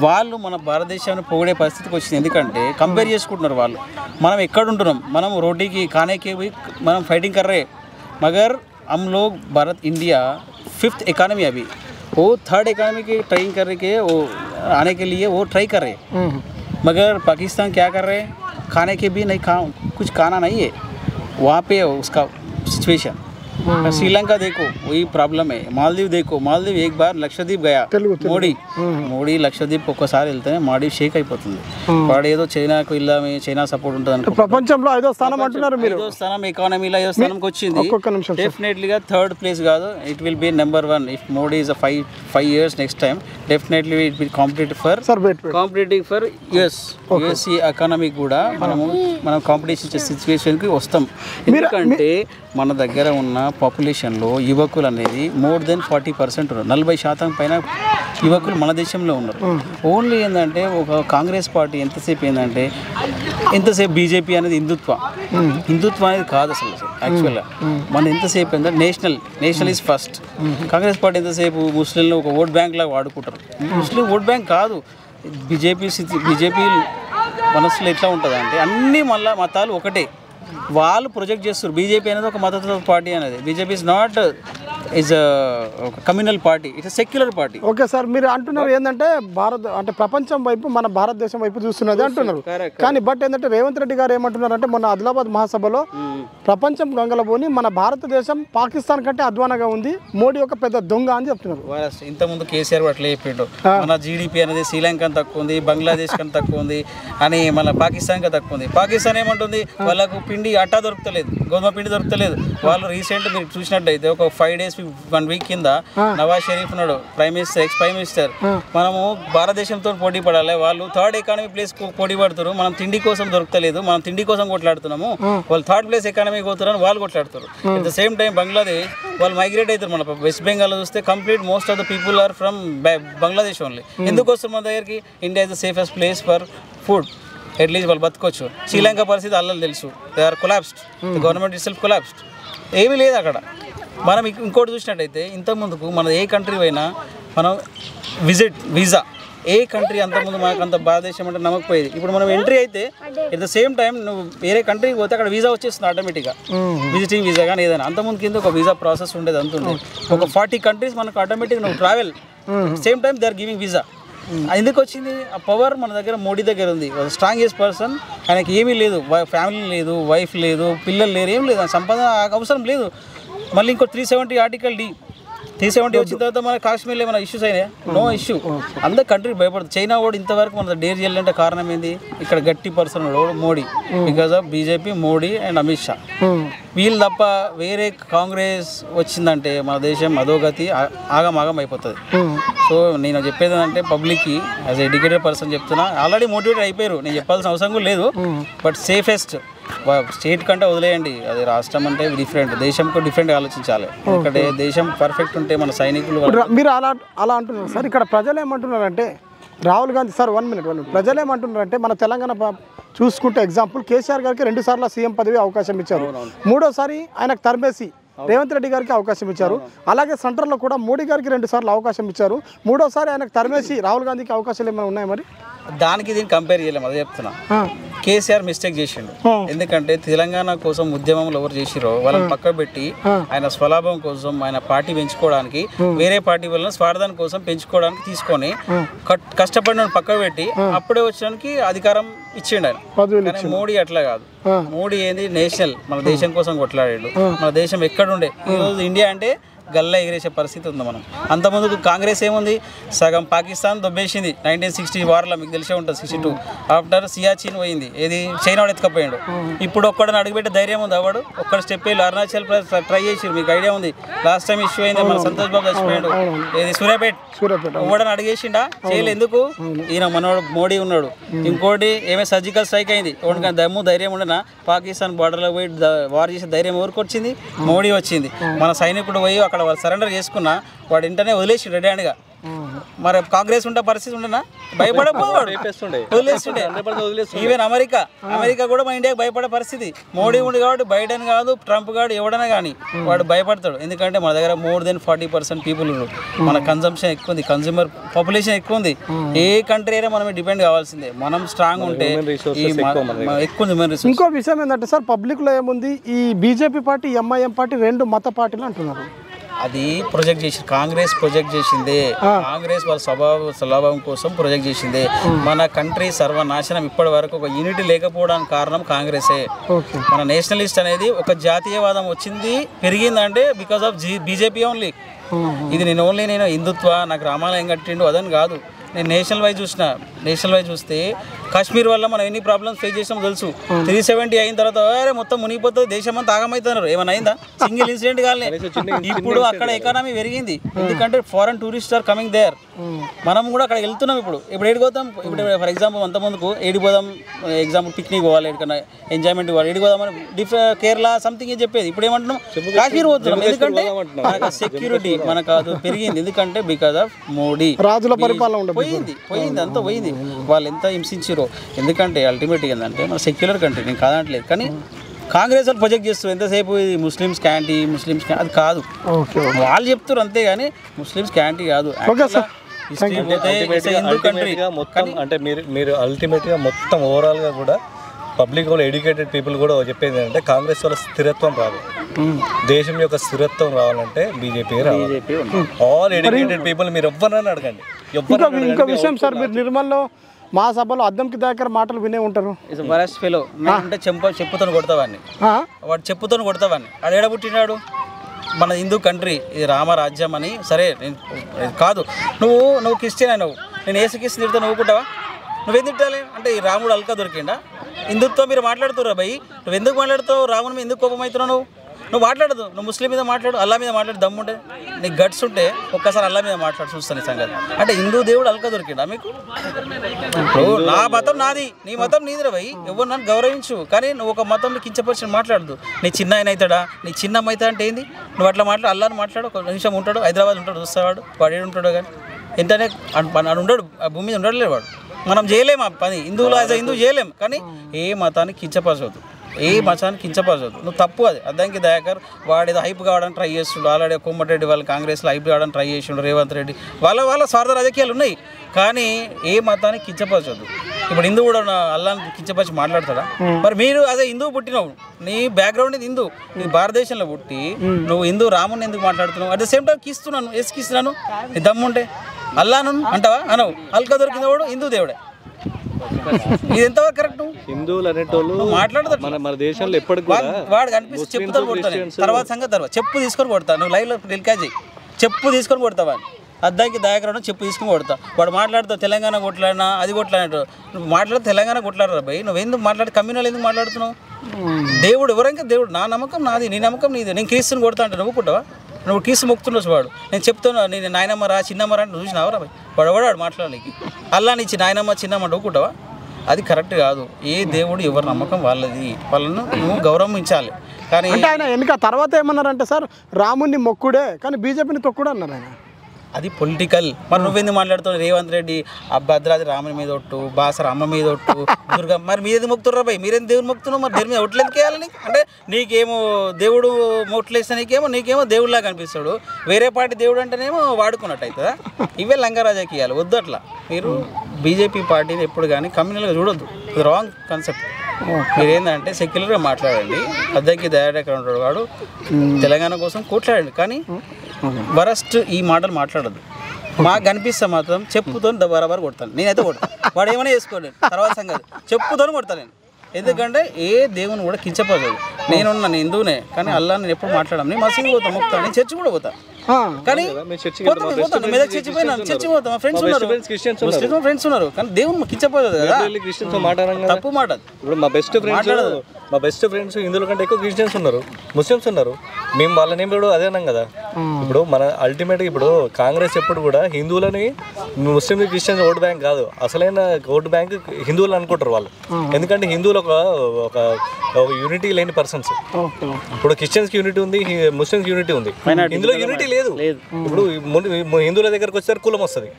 వాళ్ళు మన భారతదేశాన్ని పొగిడే పరిస్థితికి వచ్చింది. ఎందుకంటే కంపేర్ చేసుకుంటున్నారు వాళ్ళు. మనం ఎక్కడ ఉంటున్నాం, మనం రోటీకి ఖానేకి మనం ఫైటింగ్ कर रहे, मगर हम लोग भारत इंडिया 5th इकानमी अभी वो 3rd इकानमी की ट्राइंग करने के वो आने के लिए वो ट्राई कर रहे, मगर पाकिस्तान क्या कर रहे, खाने के भी नहीं कुछ खाना नहीं है वहाँ पे उसका सिचुएशन. श्रीलंका देखो वही प्रॉब्लम है. मालदीव देखो, मालदीव एक बार लक्षद्वीप गया మోడీ లక్షద్వీప్ ఒక్కసారి వెళ్తే మాల్దీవ్ షేక్ అయిపోతుంది. వాడు ఏదో చైనాకు వెళ్ళామే, చైనా సపోర్ట్ ఉంటుంది అనుకో. ప్రపంచంలో 5వ స్థానం అంటున్నారు మీరు. 5వ స్థానం ఎకానమీలో 5వ స్థానంకి వచ్చింది. డెఫినెట్లీగా 3rd ప్లేస్ కాదు, it will be number 1 if Modi is 5 years next time. Definitely it will competitive for US economy కూడా మనం కాంపిటీషన్ సిచ్యువేషన్కి వస్తాం. ఎందుకంటే మన దగ్గర ఉన్న పాపులేషన్లో యువకులు అనేది మోర్ దెన్ 40% ఉన్నారు. 40% పైన యువకులు మన దేశంలో ఉన్నారు. ఓన్లీ ఏంటంటే ఒక కాంగ్రెస్ పార్టీ ఎంతసేపు బీజేపీ అనేది హిందుత్వం అనేది కాదు అసలు. యాక్చువల్గా మన ఎంతసేపు ఏంటంటే national is first. Congress party ఎంతసేపు ముస్లింలు ఒక ఓట్ బ్యాంక్ లాగా వాడుకుంటారు. ముస్లిం ఓట్ బ్యాంక్ కాదు. బీజేపీ మనసులో ఎట్లా ఉంటుంది అంటే అన్ని మళ్ళీ మతాలు ఒకటే వాళ్ళు ప్రొజెక్ట్ చేస్తారు. బీజేపీ అనేది ఒక మతతత్వ పార్టీ అనేది. BJP is not is communal party, it's secular party. Okay sir, మీరు అంటున్నారు ఏంటంటే అంటే ప్రపంచం వైపు మన భారతదేశం వైపు చూస్తున్నది అంటున్నారు. కానీ బట్ ఏంటంటే రేవంత్ రెడ్డి గారు ఏమంటున్నారు అంటే మొన్న ఆదిలాబాద్ మహాసభలో ప్రపంచం గంగలబోని మన భారతదేశం పాకిస్తాన్ కంటే అధ్వానంగా ఉంది, మోడీ ఒక పెద్ద దొంగ అని చెప్తున్నారు. ఇంతకుముందు కేసీఆర్ అట్లా చెప్పిండు, మన జీడిపి అనేది శ్రీలంక తక్కువ ఉంది, బంగ్లాదేశ్ కన్నా తక్కువ ఉంది అని, మన పాకిస్తాన్ కి తక్కువ ఉంది. పాకిస్తాన్ ఏమంటుంది, వాళ్ళకు పిండి అట్టా దొరుకుతలేదు, గోధుమ పిండి దొరుకుతలేదు. వాళ్ళు రీసెంట్ మీరు చూసినట్టయితే ఒక 5 days 1 week కింద నవాజ్ షరీఫ్ ఉన్నాడు, ఎక్స్ ప్రైమ్ మినిస్టర్. మనము భారతదేశంతో పోటీ పడాలి, వాళ్ళు 3rd ఎకానమీ ప్లేస్ పోటీ పడుతున్నారు. మనం తిండి కోసం దొరకలేదు, మనం తిండి కోసం కొట్లాడుతున్నాము. వాళ్ళు 3rd place ఎకానమీ పోతున్నారు, వాళ్ళు కొట్లాడుతారు. At the same time Bangladesh వాళ్ళు మైగ్రేట్ అవుతారు. మన వెస్ట్ బెంగాల్ చూస్తే complete most of the people are from Bangladesh only. ఎందుకు వస్తారు మన దగ్గరికి? India is the safest place for food, at least వాళ్ళు బతకొచ్చు. శ్రీలంక పరిస్థితి అల్లలు తెలుసు, they are collapsed, the government itself collapsed, ఏమీ లేదు అక్కడ. మనం ఇంకోటి చూసినట్టయితే ఇంతకుముందుకు మన ఏ కంట్రీ అయినా మనం వీసా ఏ కంట్రీ అంతకుముందు మనకు అంత భారతదేశం అంటే నమ్మకపోయేది. ఇప్పుడు మనం ఎంట్రీ అయితే ఎట్ ద సేమ్ టైం నువ్వు వేరే కంట్రీకి పోతే అక్కడ వీసా వచ్చేస్తుంది ఆటోమేటిక్గా, విజిటింగ్ వీసా కానీ ఏదైనా. అంతకుముందు కింద ఒక వీసా ప్రాసెస్ ఉండేది, అంత ఉండేది. ఒక 40 countries మనకు ఆటోమేటిక్ నువ్వు travel, same time they are giving visa. ఎందుకు వచ్చింది? ఆ పవర్ మన దగ్గర మోడీ దగ్గర ఉంది. స్ట్రాంగెస్ట్ పర్సన్, ఆయనకి ఏమీ లేదు, ఫ్యామిలీ లేదు, వైఫ్ లేదు, పిల్లలు లేరు, ఏం లేదు, సంపద అవసరం లేదు. మళ్ళీ ఇంకో 370 ఆర్టికల్ డి 370 వచ్చిన తర్వాత మన కాశ్మీర్లో ఏమైనా ఇష్యూస్ అయినాయా? No issue. అందరు కంట్రీ భయపడుతుంది. చైనా వాడు ఇంతవరకు మన డేర్ చేయాలంటే కారణం ఏంది? ఇక్కడ గట్టి పర్సన్ వాడు Modi, because of BJP, Modi and Amit Shah. వీళ్ళు తప్ప వేరే కాంగ్రెస్ వచ్చిందంటే మన దేశం అధోగతి ఆగమాగం అయిపోతుంది. సో నేను చెప్పేది ఏంటంటే పబ్లిక్కి యాజ్ ఎడ్యుకేటెడ్ పర్సన్ చెప్తున్నా, ఆల్రెడీ మోటివేటెడ్ అయిపోయారు, నేను చెప్పాల్సిన అవసరం కూడా లేదు. బట్ సేఫెస్ట్ స్టేట్ కంటే వదిలేయండి, అది రాష్ట్రం అంటే డిఫరెంట్, దేశంకు డిఫరెంట్గా ఆలోచించాలి. ఇక్కడ దేశం పర్ఫెక్ట్ ఉంటే మన సైనికులు. మీరు అలా అంటున్నారు సార్. ఇక్కడ ప్రజలు ఏమంటున్నారంటే రాహుల్ గాంధీ సార్ 1 minute ప్రజలు ఏమంటున్నారంటే మన తెలంగాణ చూసుకుంటే ఎగ్జాంపుల్ కేసీఆర్ గారికి 2 సార్లు సీఎం పదవి అవకాశం ఇచ్చారు, 3వసారి ఆయనకు తరిమేసి రేవంత్ రెడ్డి గారికి అవకాశం ఇచ్చారు. అలాగే సెంటర్లో కూడా మోడీ గారికి 2 సార్లు అవకాశం ఇచ్చారు, 3వసారి ఆయనకు తరిమేసి రాహుల్ గాంధీకి అవకాశాలు ఏమైనా ఉన్నాయి? మరి దానికి దీన్ని కంపేర్ చేయలేము, అదే చెప్తున్నా. కేసీఆర్ మిస్టేక్ చేసిండు. ఎందుకంటే తెలంగాణ కోసం ఉద్యమంలో ఎవరు చేసిరో వాళ్ళని పక్క పెట్టి ఆయన స్వలాభం కోసం, ఆయన పార్టీ పెంచుకోవడానికి, వేరే పార్టీ వల్ల స్వార్థాని కోసం పెంచుకోవడానికి తీసుకొని కష్టపడిన పక్క పెట్టి అప్పుడే వచ్చడానికి అధికారం ఇచ్చిండు ఆయన. మోడీ అట్లా కాదు. మోడీ ఏంది నేషనల్, మన దేశం కోసం కొట్లాడాడు. మన దేశం ఎక్కడుండే, ఈరోజు ఇండియా అంటే గల్లా ఎగిరేసే పరిస్థితి ఉంది మనం. అంతకుముందుకు కాంగ్రెస్ ఏముంది, సగం పాకిస్తాన్ దొబ్బేసింది 1960 వార్లో, మీకు తెలిసే ఉంటుంది 62. ఆఫ్టర్ సియాచిన్ పోయింది, ఏది చైనా వాడు ఎత్తుకపోయాడు. ఇప్పుడు ఒక్కడని అడుగుపెట్టే ధైర్యం ఉంది, అవాడు ఒక్కడ స్టెప్ వెళ్ళి అరుణాచల్ ప్రదేశ్ ట్రై చేసి, మీకు ఐడియా ఉంది లాస్ట్ టైం ఇష్యూ అయింది, మన సంతోష్ బాబు చచ్చిపోయాడు, ఏది సూర్యాపేట ఒక్కడని అడిగేసిండా, చేయలే. ఎందుకు? ఈయన మనోడు మోడీ ఉన్నాడు. ఇంకోటి ఏమే సర్జికల్ స్ట్రైక్ అయింది, ఎవరికైనా దమ్ము ధైర్యం ఉండనా పాకిస్తాన్ బార్డర్లో పోయి వార్ చేసే ధైర్యం ఎవరికి వచ్చింది? మోడీ వచ్చింది. మన సైనికుడు పోయి అక్కడ వాళ్ళు సరెండర్ చేసుకున్నా వాడు ఇంటనే వదిలేసి రెడీ హ్యాండ్గా. మరి కాంగ్రెస్ ఉంటే పరిస్థితి ఉండనా? భయపడపోవాడు, వదిలేస్తుండే. ఈవెన్ అమెరికా కూడా మన ఇండియాకి భయపడే పరిస్థితి. మోడీ ఉంది కాబట్టి బైడెన్ కాదు, ట్రంప్ కాదు, ఎవడైనా కానీ వాడు భయపడతాడు. ఎందుకంటే మన దగ్గర మోర్ దెన్ 40% పీపుల్ ఉన్నారు. మన కన్జంప్షన్ ఎక్కువ ఉంది, కన్జ్యూమర్ పాపులేషన్ ఎక్కువ ఉంది. ఏ కంట్రీ అయినా మనమే డిపెండ్ కావాల్సిందే. మనం స్ట్రాంగ్ ఉంటే ఎక్కువ హ్యూమన్ రిసోర్స్. ఇంకో విషయం ఏంటంటే సార్, పబ్లిక్లో ఏముంది, ఈ బీజేపీ పార్టీ ఎంఐఎం పార్టీ రెండు మత పార్టీలు అంటున్నారు. అది ప్రొజెక్ట్ చేసి కాంగ్రెస్ ప్రొజెక్ట్ చేసిందే. కాంగ్రెస్ వాళ్ళ స్వభావం కోసం ప్రొజెక్ట్ చేసిందే. మన కంట్రీ సర్వనాశనం ఇప్పటి వరకు ఒక యూనిటీ లేకపోవడానికి కారణం కాంగ్రెసే. మన నేషనలిస్ట్ అనేది ఒక జాతీయవాదం వచ్చింది పెరిగిందంటే బికాస్ ఆఫ్ బీజేపీ ఓన్లీ. ఇది నేను హిందుత్వ, నాకు రామాలయం కట్టిండు అదని కాదు. నేను నేషనల్ వైజ్ చూస్తే కాశ్మీర్ వల్ల మనం ఎన్ని ప్రాబ్లమ్స్ ఫేస్ చేసామో తెలుసు. 370 అయిన తర్వాత మొత్తం మునిగిపోతుంది, దేశం అంతా ఆగమవుతున్నారు. ఏమైనా అయిందా? సింగిల్ ఇన్సిడెంట్ కానీ. ఇప్పుడు అక్కడ ఎకానమీ పెరిగింది, ఎందుకంటే foreign tourist are coming there. మనం కూడా అక్కడ వెళ్తున్నాం. ఇప్పుడు ఏడిపోతాం. ఇప్పుడు ఫర్ ఎగ్జాంపుల్ అంతమందుకు ఏడిపోదాం, ఎగ్జాంపుల్ పిక్నిక్ పోవాలి, ఎక్కడైనా ఎంజాయ్మెంట్ ఇవ్వాలి, ఏడిపోదామని కేరళ సంథింగ్ చెప్పేది. ఇప్పుడు ఏమంటున్నాం? కాశ్మీర్ పోతున్నాం. ఎందుకంటే మనకు సెక్యూరిటీ మనకు అది పెరిగింది. ఎందుకంటే బికాస్ ఆఫ్ మోడీ. రాజుల పరిపాలన పోయింది అంతా పోయింది. వాళ్ళు ఎంత హింసించారో. ఎందుకంటే అల్టిమేట్గా ఏంటంటే మన సెక్యులర్ కంట్రీ, నేను కాదనట్లేదు, కానీ కాంగ్రెస్ వాళ్ళు ప్రొజెక్ట్ చేస్తారు ఎంతసేపు ఇది ముస్లిమ్స్ క్యాంటీ, అది కాదు. వాళ్ళు చెప్తారు అంతేగాని ముస్లిమ్స్ క్యాంటీ కాదు. మొత్తం అంటే మీరు అల్టిమేట్గా మొత్తం ఓవరాల్గా కూడా పబ్లిక్ వాళ్ళు ఎడ్యుకేటెడ్ పీపుల్ కూడా చెప్పేది ఏంటంటే కాంగ్రెస్ వాళ్ళ స్థిరత్వం రాదు. దేశం యొక్క స్థిరత్వం రావాలంటే బీజేపీ రావాలి. ఆల్ ఎడ్యుకేటెడ్ పీపుల్ మీరు ఎవ్వరని అడగండి. ఇంకో విషయం సార్, మీరు నిర్మల్లో మా సభలో అద్దంకి దగ్గర మాటలు వినే ఉంటారు. వరస్ట్ ఫెలో అంటే చెప్పుతో కొడతావాన్ని, వాడు చెప్పుతో కొడతావాన్ని. వాడు ఏడబుట్టినాడు? మన హిందూ కంట్రీ, ఇది రామరాజ్యం అని. సరే కాదు, నువ్వు క్రిస్టియన్ అయినావు, నేను ఏసుక్రీస్తు తిడతా నువ్వుకుంటావా? నువ్వేం తిట్టాలి? అంటే ఈ రాముడు అల్కా దొరికిండా? హిందుత్వం మీరు మాట్లాడుతురా భయ్, నువ్వు ఎందుకు మాట్లాడుతావు? రాముని మీద ఎందుకు కోపం అవుతున్నావు? నువ్వు మాట్లాడదు, నువ్వు ముస్లిం మీద మాట్లాడు, అల్లా మీద మాట్లాడు. దమ్ముంటే నీకు గట్స్ ఉంటే ఒక్కసారి అల్లా మీద మాట్లాడు, చూస్తాను ఈ సంగతి. అంటే హిందూ దేవుడు అల్కా దొరికిండా మీకు? నా మతం నాది, నీ మతం నీదిరా భయ్, ఎవరు నన్ను గౌరవించు. కానీ నువ్వు ఒక మతం కించపరిచిన మాట్లాడదు. నీ చిన్న ఆయన అవుతాడా, నీ చిన్నమ్మ అవుతా అంటే ఏంది? నువ్వు అట్లా మాట్లాడు, అల్లాని మాట్లాడు. ఒక నిమిషం ఉంటాడు, హైదరాబాద్ ఉంటాడు, చూస్తావాడు, వాడు ఏడు ఉంటాడు. కానీ వెంటనే ఉండడు, ఆ భూమి మీద ఉండట్లేదు వాడు. మనం చేయలేము ఆ పని, హిందువులు యాజ్ హిందూ చేయలేం. కానీ ఏ మతానికి కించపరచవద్దు, ఏ మతానికి కించపరచవద్దు. నువ్వు తప్పు అది. అద్దంకి దయాకర్ వాడు ఏదో హైప్ కావడానికి ట్రై చేస్తుండు. ఆల్రెడీ కోమటిరెడ్డి వాళ్ళు కాంగ్రెస్లో హైప్ కావడానికి ట్రై చేసిండు. రేవంత్ రెడ్డి వాళ్ళ స్వార్థ రాజకీయాలు ఉన్నాయి. కానీ ఏ మతానికి కించపరచవద్దు. ఇప్పుడు హిందూ కూడా అల్లాని కించపరిచి మాట్లాడతాడా? మరి మీరు అదే హిందూ పుట్టినావు, నీ బ్యాక్గ్రౌండ్ ఇది హిందూ, నీ భారతదేశంలో పుట్టి నువ్వు హిందూ రాముని ఎందుకు మాట్లాడుతున్నావు? అట్ ద సేమ్ టైం కిస్తున్నాను, ఎస్కిస్తున్నాను. నీ దమ్ముంటే అల్లాను అంటావా? అనవు. అల్కా దొరికిన వాడు హిందూ దేవుడే. ఇది ఎంతవరకు కరెక్ట్? హిందువులు అనేటోళ్ళు మాట్లాడతారు. మన దేశంలో ఎప్పటికి వాడు కనిపిస్తే చెప్పుతో కొడతాను. తర్వాత సంగతి తర్వాత చెప్పు తీసుకొని కొడతా. నువ్వు లైవ్లో టెలికాస్ట్ చేయి, చెప్పు తీసుకొని కొడతావా? అద్దాకి దయాకరణ చెప్పు తీసుకుని కొడతా. వాడు మాట్లాడుతావు తెలంగాణ కొట్లాడినా అది కొట్లాడినట్టు. నువ్వు మాట్లాడితే తెలంగాణ కొట్లాడరా భయ్? నువ్వెందుకు మాట్లాడి కమ్యూనల్ ఎందుకు మాట్లాడుతున్నావు? దేవుడు ఎవరైనా దేవుడు, నా నమ్మకం నాది, నీ నమ్మకం నీది. నేను క్రీస్తుని కొడతా అంటే నువ్వు పుట్టవా? నువ్వు క్రీస్తు మొక్కుతుండొచ్చు. వాడు నేను చెప్తున్నా, నేను నాయనమ్మరా చిన్నమ్మరా అంటే చూసినావా రా భయ్? వాడు మాట్లాడలేకి అల్లా నుంచి నాయనమ్మ చిన్నమ్మ నవ్వుకుంటావా? అది కరెక్ట్ కాదు. ఏ దేవుడు ఎవరి నమ్మకం వాళ్ళది, వాళ్ళను నువ్వు గౌరవించాలి. కానీ అంటే ఆయన వెనుక తర్వాత ఏమన్నారంటే సార్, రాముని మొక్కుడే కానీ బీజేపీని తొక్కుడు అన్నారు ఆయన. అది పొలిటికల్. మరి నువ్వెందుకు మాట్లాడుతున్నావు? రేవంత్ రెడ్డి భద్రాద్రి రాముని మీద ఒట్టు, బాసర అమ్మ మీద ఒట్టు, దుర్గా, మరి మీరేది మొక్కుతుర్రా భయ్? మీరేం దేవుడు మొక్కుతున్నావు? మరి దేవుడి మీద ఒట్లు ఎందుకు వేయాలి? అంటే నీకేమో దేవుడు మొట్లేస్తే నీకేమో దేవుడిలాగా కనిపిస్తాడు. వేరే పార్టీ దేవుడు అంటేనేమో వాడుకున్నట్టు అవుతుందా? ఇవే లంగా రాజకీయాలు వద్దు. అట్లా మీరు బీజేపీ పార్టీని ఎప్పుడు కానీ కమ్యూనల్గా చూడొద్దు. ఇది రాంగ్ కాన్సెప్ట్. మీరేందంటే సెక్యులర్గా మాట్లాడండి. అద్దెకి దయాకర్ ఉంటాడు, వాడు తెలంగాణ కోసం కొట్లాడండి. కానీ వరస్ట్ ఈ మాటలు మాట్లాడద్దు. మాకు కనిపిస్తే మాత్రం చెప్పుతో బరాబర్ కొడతాను. నేనైతే కొడతాను. వాడు ఏమైనా చేసుకోలేను, తర్వాత సంగతి చెప్పుతో కొడతాను నేను. ఎందుకంటే ఏ దేవుని కూడా కించపడదు. నేను హిందువునే, కానీ అల్లా నేను ఎప్పుడు మాట్లాడాను. నేను మసీదు పోతాను, మొక్కుతాను, నేను చర్చి కూడా పోతాను. కానీ మెదక్ చర్చి పోయినా చర్చి పోతాం, మా ఫ్రెండ్స్ ఉన్నారు, ముస్లిమ్స్ ఫ్రెండ్స్ ఉన్నారు, కానీ దేవుడు కించపోతుంది కదా, తప్పు మాట. ఇప్పుడు మా బెస్ట్ ఫ్రెండ్స్ హిందువుల కంటే ఎక్కువ క్రిస్టియన్స్ ఉన్నారు, ముస్లిమ్స్ ఉన్నారు. మేము వాళ్ళ నేమ్ కూడా అదే అన్నాం కదా. ఇప్పుడు మన అల్టిమేట్గా ఇప్పుడు కాంగ్రెస్ ఎప్పుడు కూడా హిందువులని ముస్లిం క్రిస్టియన్స్ ఓటు బ్యాంక్ కాదు, అసలైన ఓటు బ్యాంక్ హిందువులు అనుకుంటారు వాళ్ళు. ఎందుకంటే హిందువులు ఒక యూనిటీ లేని పర్సన్స్. ఇప్పుడు క్రిస్టియన్స్ యూనిటీ ఉంది, ముస్లిమ్స్ యూనిటీ ఉంది, ఇందులో యూనిటీ లేదు. ఇప్పుడు హిందువుల దగ్గరకు వచ్చేసరికి కులం వస్తుంది,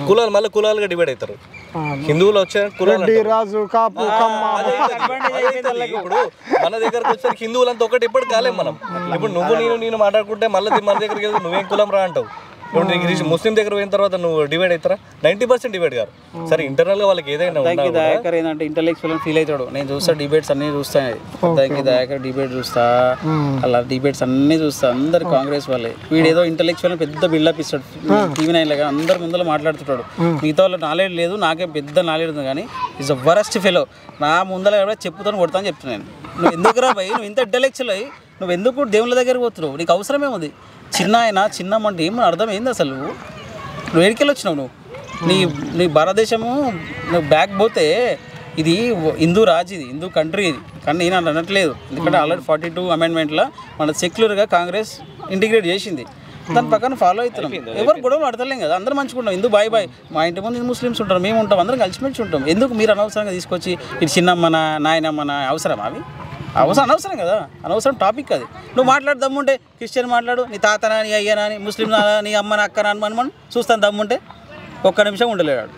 కులాలు మళ్ళీ కులాలుగా డివైడ్ అవుతారు. హిందువులు వచ్చే కులాలు ఇప్పుడు మన దగ్గరకు వచ్చేసరికి హిందువులంతా ఒకటి ఎప్పుడు కాలేం మనం. ఇప్పుడు నువ్వు నేను మాట్లాడుకుంటే మళ్ళీ మన దగ్గరికి వెళ్తే నువ్వేం కులం రా అంటావు. ఇప్పుడు ముస్లిం దగ్గర పోయిన తర్వాత నువ్వు డివైడ్ అవుతారా? 90% డివైడ్ గారు. సరే ఇంటర్నల్ గా వాళ్ళకి ఏదైనా దయాకర్ ఏంటంటే ఇంటలెక్చువల్ ఫీల్ అవుతాడు. నేను చూస్తా డిబేట్స్ అన్ని చూస్తాను, దయాకర్ డిబేట్ చూస్తా, అలా డిబేట్స్ అన్ని చూస్తా. అందరు కాంగ్రెస్ వాళ్ళే. వీడేదో ఇంటలెక్చువల్ పెద్ద బిల్డప్ ఇస్తాడు TV9 లాగా, అందరి ముందర మాట్లాడుతుంటాడు. మిగతా వాళ్ళ నాలెడ్జ్ లేదు, నాకే పెద్ద నాలెడ్జ్ ఉంది, కానీ ఈజ్ అ వరస్ట్ ఫెలో. నా ముందర కూడా చెప్పుతాను కొడతాను చెప్తున్నాను. నువ్వు ఎందుకు రా భయ్, నువ్వు ఇంత ఇంటలెక్చువల్ అయ్యి నువ్వు ఎందుకు దేవుళ్ళ దగ్గరికి పోతున్నావు? నీకు అవసరమేముంది? చిన్నమంటే ఏమో అర్థం ఏంది అసలు? నువ్వు ఏడికెళ్ళి వచ్చినావు? నీ భారతదేశము నువ్వు బ్యాక్ పోతే ఇది హిందూ రాజ్, ఇది హిందూ కంట్రీ ఇది. కానీ నేను అనట్లేదు, ఎందుకంటే ఆల్రెడీ 42 అమెండ్మెంట్లో మన సెక్యులర్గా కాంగ్రెస్ ఇంటిగ్రేట్ చేసింది. దాని పక్కన ఫాలో అవుతున్నాం. ఎవరు గొడవలు అడతలేం కదా, అందరం మంచుకుంటాం. హిందూ బాయ్ మా ఇంటి ముందు ముస్లిమ్స్ ఉంటారు, మేము ఉంటాం, అందరం కలిసిమెలిసి ఉంటాం. ఎందుకు మీరు అనవసరంగా తీసుకొచ్చి ఇది చిన్నమ్మన నాయనమ్మన అవసరం? అవి అనవసరం కదా, అనవసరం టాపిక్ అది. నువ్వు మాట్లాడు దమ్ముంటే క్రిస్టియన్ మాట్లాడు, నీ తాతనా నీ అయ్యనా నీ ముస్లిం నీ అమ్మ నా అక్కనా అని చూస్తాను. దమ్ముంటే ఒక్క నిమిషం ఉండలేడు.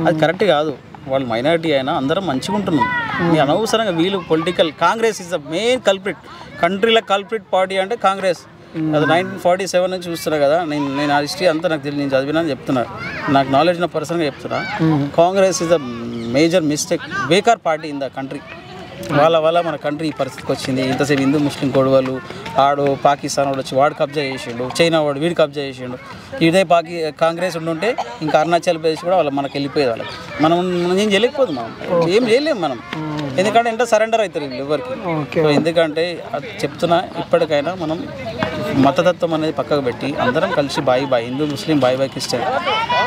అది కరెక్ట్ కాదు. వాళ్ళు మైనారిటీ అయినా అందరం మంచిగా ఉంటున్నాం. నీ అనవసరంగా వీళ్ళు political Congress is the main culprit. కంట్రీలో కల్ప్రిట్ పార్టీ అంటే కాంగ్రెస్. అది 1947 నుంచి చూస్తున్నా కదా. నేను ఆ హిస్టరీ అంతా నాకు తెలియదు, నేను చదివినా చెప్తున్నా, నాకు నాలెడ్జ్ ఉన్న పర్సన్గా చెప్తున్నా. Congress is the major mistake, బేకార్ పార్టీ ఇన్ ద కంట్రీ. వాళ్ళ మన కంట్రీ ఈ పరిస్థితికి వచ్చింది. ఇంతసేపు హిందూ ముస్లిం గొడవలు, ఆడు పాకిస్తాన్ వాడు వచ్చి వాడు కబ్జా చేసిండు, చైనా వాడు వీడు కబ్జా చేసిండు. ఇదే కాంగ్రెస్ ఉండుంటే ఇంకా అరుణాచల్ ప్రదేశ్ కూడా మనకి వెళ్ళిపోయేది. వాళ్ళకి మనం ఏం చేయలేకపోదు, మనం ఏం చేయలేము మనం. ఎందుకంటే ఎంత సరెండర్ అవుతారు వీళ్ళు ఎవరికి. సో ఎందుకంటే చెప్తున్నా, ఇప్పటికైనా మనం మతతత్వం అనేది పక్కకు పెట్టి అందరం కలిసి బాయ్ హిందూ ముస్లిం బాయ్ క్రిస్టియన్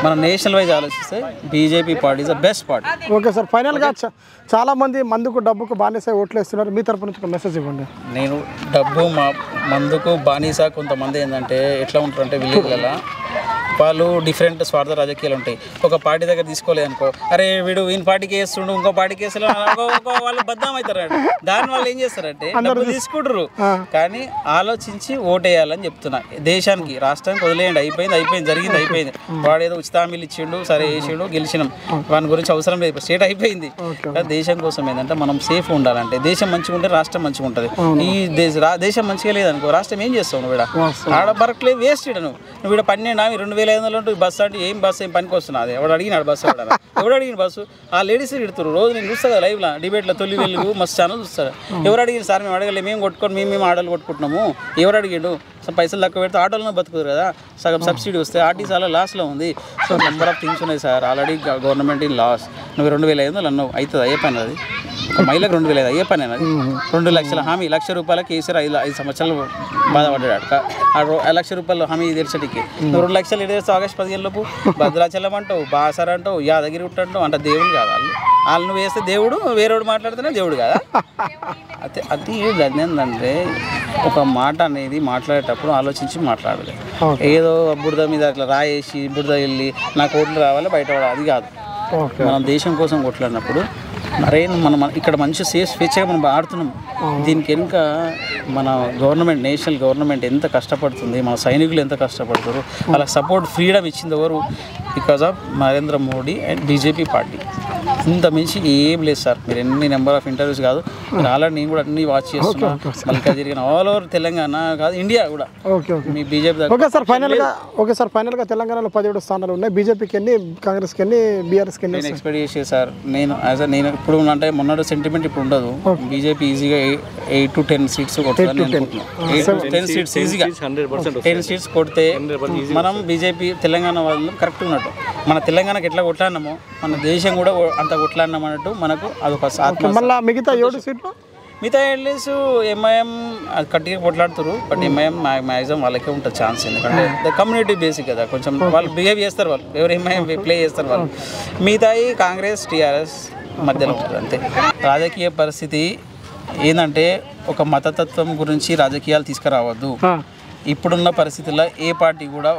మన నేషనల్ వైజ్ ఆలోచిస్తే BJP party is the best party. Okay sir, ఫైనల్గా చాలా మంది మందుకు డబ్బుకు బానిస ఓట్లు వేస్తున్నారు, మీ తరపు నుంచి ఒక మెసేజ్ ఇవ్వండి. నేను మందుకు బానిస కొంతమంది ఏంటంటే ఎట్లా ఉంటారంటే విలేజ్లలో వాళ్ళు డిఫరెంట్ స్వార్థ రాజకీయాలు ఉంటాయి. ఒక పార్టీ దగ్గర తీసుకోలేదు అనుకో, అరే వీడు ఈయన పార్టీకి వేస్తుండు, ఇంకో పార్టీకి వేస్తలే, వాళ్ళు బద్దం అవుతారు. దాని వాళ్ళు ఏం చేస్తారంటే డబ్బులు తీసుకుంటారు. కానీ ఆలోచించి ఓటేయాలని చెప్తున్నా. దేశానికి రాష్ట్రానికి వదిలేయండి, అయిపోయింది జరిగింది అయిపోయింది. వాడు ఏదో ఉచిత హామీలు ఇచ్చిండు, సరే వేసిండు, గెలిచినాం, వాని గురించి అవసరం లేదు, స్టేట్ అయిపోయింది. దేశం కోసం ఏంటంటే మనం సేఫ్ ఉండాలంటే, దేశం మంచిగా ఉంటే రాష్ట్రం మంచిగా ఉంటుంది. ఈ దేశం మంచిగా లేదనుకో రాష్ట్రం ఏం చేస్తావు? నువ్వు ఇక్కడ ఆడ బరకలేదు, వేస్ట్ ఇడ నువ్వు ఇక్కడ 12,500 ఉంటుంది బస్సు అంటే ఏం బస్సు ఏం పనికి వస్తున్నది? ఎవడు అడిగినాడు బస్సు? ఎవడు అడిగిన బస్సు? ఆ లేడీస్ ఇడుతారు రోజు. నేను చూస్తా కదా లైవ్లో డిబేట్లో, తొలి వెలుగు మస్తు ఛానల్ చూస్తాను. ఎవరు అడిగిన సార్? మేము అడగలేదు, మేము కొట్టుకొని మేము ఆటోలు కొట్టుకుంటున్నాము. ఎవరు అడిగాడు? పైసలు తక్కువ పెడితే ఆటోలో బతుకుతారు కదా, సగం సబ్సిడీ వస్తే. ఆర్టీసీ అలా లాస్లో ఉంది. సో నెంబర్ ఆఫ్ థింగ్స్ ఉన్నాయి sir. Already government in loss. నువ్వు 2,500 అన్నావు, అవుతుంది, అయ్యే పని అది. ఒక మహిళకు 2,000 అయ్యే పని అది. 2 లక్షల హామీ, ₹1,00,000 కేసీఆర్ 5 సంవత్సరాలు బాధపడ్డాడు. ఆ ₹1,00,000 హామీ తెరిచటికి నువ్వు 2 లక్షలు ఎడేస్తావు. ఆగస్టు 15 లోపు భద్రాచలం అంటావు, బాసర అంటావు, యాదగిరి అంటావు. అంటే దేవుడు కాదు వాళ్ళు నువ్వు వేస్తే దేవుడు, వేరేవాడు మాట్లాడితేనే దేవుడు కదా. అది ఏంటంటే ఒక మాట అనేది మాట్లాడేటప్పుడు ఆలోచించి మాట్లాడాలి. ఏదో బురద మీద అట్లా రాయేసి బురద వెళ్ళి నాకు ఓట్లు రావాలి బయట అది కాదు. మనం దేశం కోసం కొట్లాడినప్పుడు అరే మనం ఇక్కడ మంచి స్వేచ్ఛగా మనం ఆడుతున్నాం. దీనికి వెనుక మన గవర్నమెంట్, నేషనల్ గవర్నమెంట్ ఎంత కష్టపడుతుంది, మన సైనికులు ఎంత కష్టపడతారు, వాళ్ళకి సపోర్ట్ ఫ్రీడమ్ ఇచ్చింది ఎవరు? Because of Narendra Modi and BJP party. ఇంత మించి ఏం లేదు సార్. మీరు ఎన్ని నెంబర్ ఆఫ్ ఇంటర్వ్యూస్ కాదు, ఆల్రెడీ నేను కూడా అన్ని వాచ్ చేస్తున్నాను. మళ్ళీ తిరిగిన ఆల్ ఓవర్ తెలంగాణ కాదు, ఇండియా కూడా మీ బీజేపీ. ఓకే సార్, ఫైనల్గా తెలంగాణలో 17 స్థానాలు ఉన్నాయి. బీజేపీకి ఎన్ని, కాంగ్రెస్కి ఎన్ని, బీఆర్ఎస్కి ఎన్ని? నేను ఎక్స్పెక్ట్ చేసే సార్, నేను ఇప్పుడు అంటే మొన్నటి సెంటిమెంట్ ఇప్పుడు ఉండదు. బీజేపీ ఈజీగా 8 to 10 సీట్స్ కొడుతుందని అనుకుంటున్నాను. 8 to 10 సీట్స్ ఈజీగా 10 సీట్స్ కొడితే మనం బీజేపీ తెలంగాణ వాళ్ళు కరెక్ట్ ఉన్నట్టు. మన తెలంగాణకి ఎట్లా కొట్లాడినామో మన దేశం కూడా అంత కొట్లాడినాం అన్నట్టు మనకు అదొక. మళ్ళీ మిగతా 7 సీట్లు మిగతా ఎమ్మెల్యేస్ ఎంఐఎం గట్టిగా కొట్లాడుతారు, బట్ ఎంఐఎం మ్యాక్సిమం వాళ్ళకే ఉంటుంది ఛాన్స్. ఎందుకంటే కమ్యూనిటీ బేసిక్ కదా, కొంచెం వాళ్ళు బిహేవ్ చేస్తారు, వాళ్ళు ఎవరు ఎంఐఎం ప్లే చేస్తారు వాళ్ళు. మిగతాయి కాంగ్రెస్ టీఆర్ఎస్ మధ్యలో ఉంటుంది అంతే. రాజకీయ పరిస్థితి ఏంటంటే ఒక మతతత్వం గురించి రాజకీయాలు తీసుకురావద్దు. ఇప్పుడున్న పరిస్థితుల్లో ఏ పార్టీ కూడా